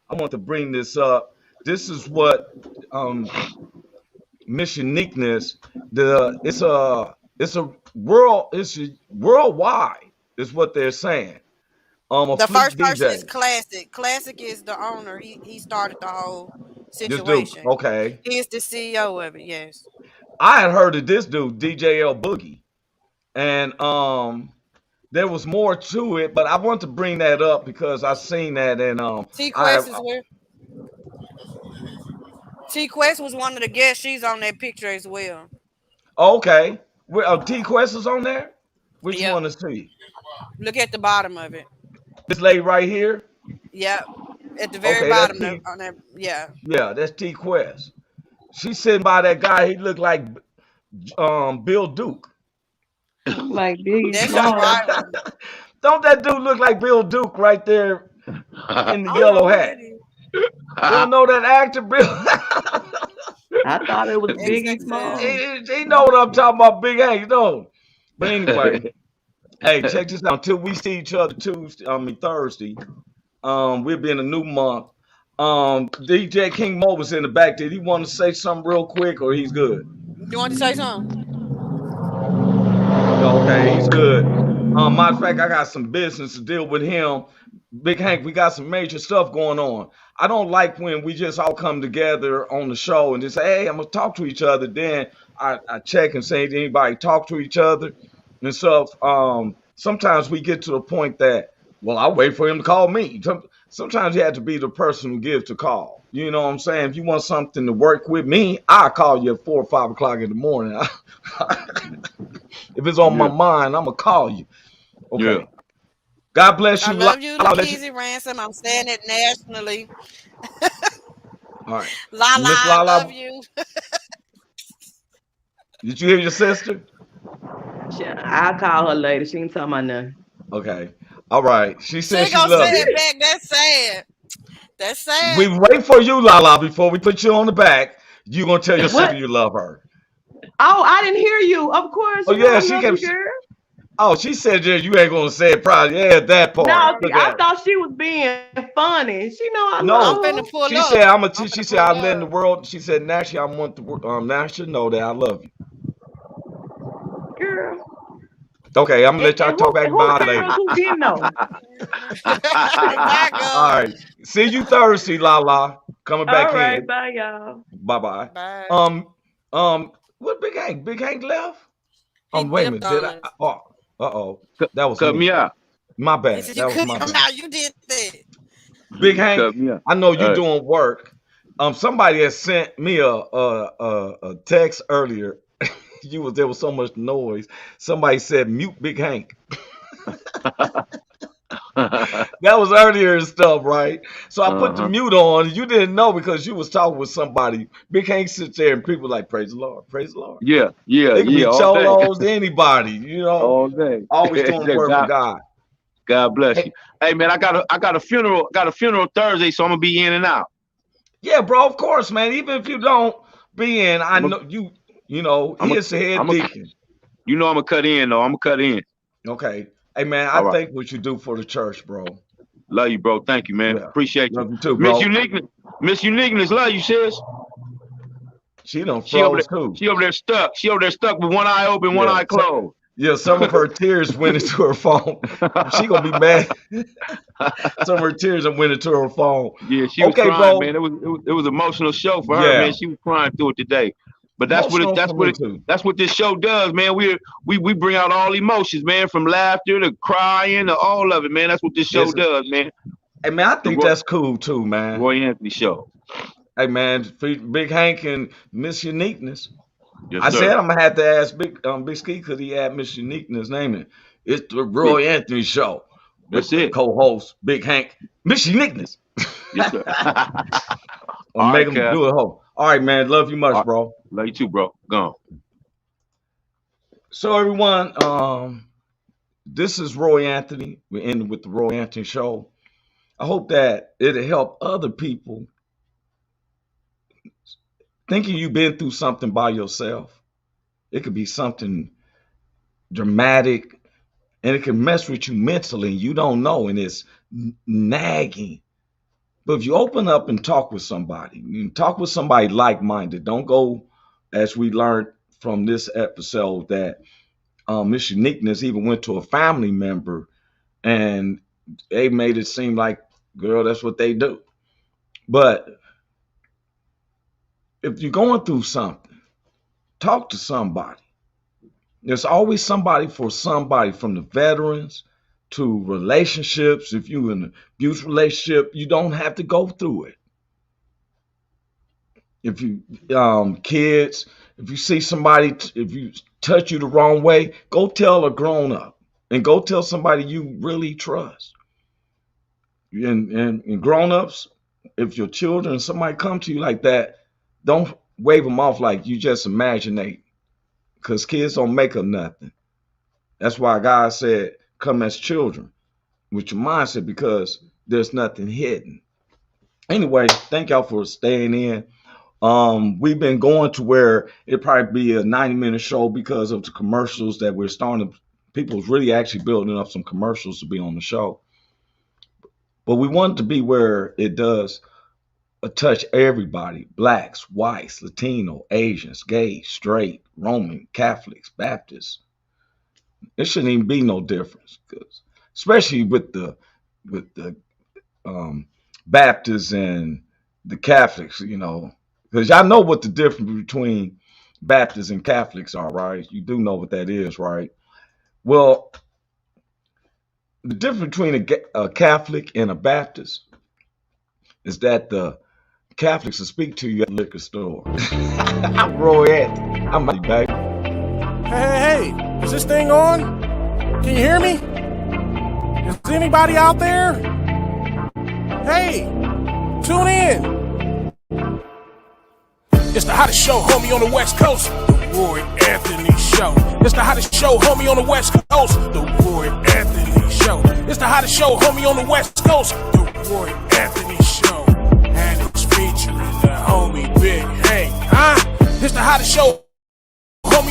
I want to bring this up. This is what Miss Uniqueness. It's a worldwide is what they're saying. A The fleet first person DJ. is Classic. Classic is the owner. He started the whole This dude. situation. Okay. He is the CEO of it. Yes. I had heard of this dude, DJL Boogie, and there was more to it, but I want to bring that up because I seen that and T I Quest is where T Quest was one of the guests. She's on that picture as well. okay. T Quest is on there. Which Yep. one is T? Look at the bottom of it. This lady right here. Yep. At the very Okay, that's bottom T. on that. Yeah. Yeah, that's T Quest. She's sitting by that guy. He looked like Bill Duke. Look like Biggie That's your Small. rival. Don't that dude look like Bill Duke right there in the I don't know yellow who that hat? is. You don't know that actor, Bill? I thought it was Biggie XXL. Small. he know what I'm talking about, Big A. You know. But anyway, hey, check this out. Until we see each other Thursday. We'll be in a new month. DJ King Mo was in the back. Did he want to say something real quick, or he's good? You want to say something? Okay, he's good. Matter of fact, I got some business to deal with him. Big Hank, we got some major stuff going on. I don't like when we just all come together on the show and just say, hey, I'm gonna talk to each other. Then I check and say, did anybody talk to each other and stuff. Sometimes we get to the point that, well, I'll wait for him to call me. sometimes you have to be the person who gives the call. You know what I'm saying? If you want something to work with me, I'll call you at 4 or 5 o'clock in the morning. If it's on my Yeah. mind, I'm gonna call you. Yeah. Okay. God bless I you. love you, I'll let you. Lakeezy Ransom. I'm saying it nationally. All right. LaaLaa, Miss I love LaaLaa, you. did you hear your sister? I'll call her later. She ain't talking about nothing. Okay. All right. She She said ain't she gonna say loved you. it back. That's sad. That's sad. We wait for you, LaaLaa, before we put you on the back. You gonna tell your sister What? you love her. Oh, I didn't hear you. Of course, Oh you know yeah, I she love you, kept. girl. Oh, she said yeah, you ain't gonna say it probably. Yeah, that No, part. see, Look I at her. thought she was being funny. She know I I'm love No, finna her. pull she up. said I'm a. I'm She finna said pull I'm letting the up. world. She said naturally I want the naturally know that I love you. Girl. Okay, I'm gonna let y'all And talk back who about it girls later. who didn't know? My All God. right, see you Thursday, LaaLaa. Coming back All right, in. bye y'all. Bye bye. Bye. Um, what Big Hank? Big Hank left. He Wait a dipped minute. Did on I? us. Oh, oh, cut, that was cut me me. out. My He bad. said you That was couldn't my come bad. out. You did that. Big Hank, Cut me out. I know All you right. doing work. Somebody has sent me a text earlier. There was so much noise. Somebody said mute Big Hank. That was earlier and stuff, right? So I put the Uh-huh. mute on. You didn't know because you was talking with somebody. Big Hank sits there and people like praise the Lord, praise the Lord. Yeah, yeah, They could yeah, be all day. cholos, anybody, All day. always doing the work for God, God. God bless Hey, you. Hey man, I got a funeral, Thursday, so I'm gonna be in and out. yeah, bro, of course, man. Even if you don't be in, I I'm a, know you. You know, I'm he a, is the head I'm a, deacon. you know I'm gonna cut in though. I'm gonna cut in. Okay. Hey man, I All right. think what you do for the church, bro. Love you, bro. Thank you, man. Yeah. Appreciate you. Love you too, Miss bro. Uniqueness. Miss Uniqueness, love you, sis. She done She over there, froze too. she over there stuck. She over there stuck with one eye open, one Yeah. eye closed. Yeah, some of her tears went into her phone. She gonna be mad. Some of her tears have went into her phone. Yeah, she was Okay, crying, bro. man. It was emotional show for her, man. Yeah. She was crying through it today. But Emotional for me too. that's what this show does, man. We bring out all emotions, man, from laughter to crying to all of it, man. That's what this show It's, does, man. hey man, I The think that's cool too, man. Roy Anthony show. Hey man, Big Hank and Miss Uniqueness. Yes, I said sir. I'm gonna have to ask Big Ski because he had Miss Uniqueness naming. It's the Yeah, Roy Anthony show with that's the it. co-host Big Hank, Miss Uniqueness. Yes, sir. Or All make right, him Cass. do it whole. All right, man. Love you All much, right. bro. Love you too, bro. Gone. So everyone, this is Roy Anthony. We're ending with the Roy Anthony show. I hope that it'll help other people thinking you've been through something by yourself. It could be something dramatic and it can mess with you mentally. You don't know, and it's nagging. But if you open up and talk with somebody, you talk with somebody like-minded. Don't go, as we learned from this episode, that Miss Uniqueness even went to a family member and they made it seem like, girl, that's what they do. But if you're going through something, talk to somebody. There's always somebody for somebody, from the veterans to relationships. If you're in an abuse relationship, you don't have to go through it. If you kids, if you see somebody, if you touch you the wrong way, go tell a grown up and go tell somebody you really trust. And grown ups, if your children, somebody come to you like that, don't wave them off like you just imaginate, because kids don't make up nothing. That's why God said, come as children with your mindset, because there's nothing hidden. Anyway, thank y'all for staying in. We've been going to where it probably be a 90-minute show because of the commercials that we're starting. People's really actually building up some commercials to be on the show. But we want it to be where it does touch everybody: blacks, whites, Latino, Asians, gay, straight, Roman, Catholics, Baptists. It shouldn't even be no difference, because especially with the Baptists and the Catholics, because y'all know what the difference between Baptists and Catholics are, right? You do know what that is, right? Well, the difference between a Catholic and a Baptist is that the Catholics will speak to you at the liquor store. I'm Roy Anthony. I'm out, baby. Hey, is this thing on? Can you hear me? Is anybody out there? Hey, tune in. It's the hottest show, homie, on the West Coast. The Roy Anthony Show. It's the hottest show, homie, on the West Coast. The Roy Anthony Show. It's the hottest show, homie, on the West Coast. The Roy Anthony Show. And it's featuring the homie Big Hank, huh? It's the hottest show, homie.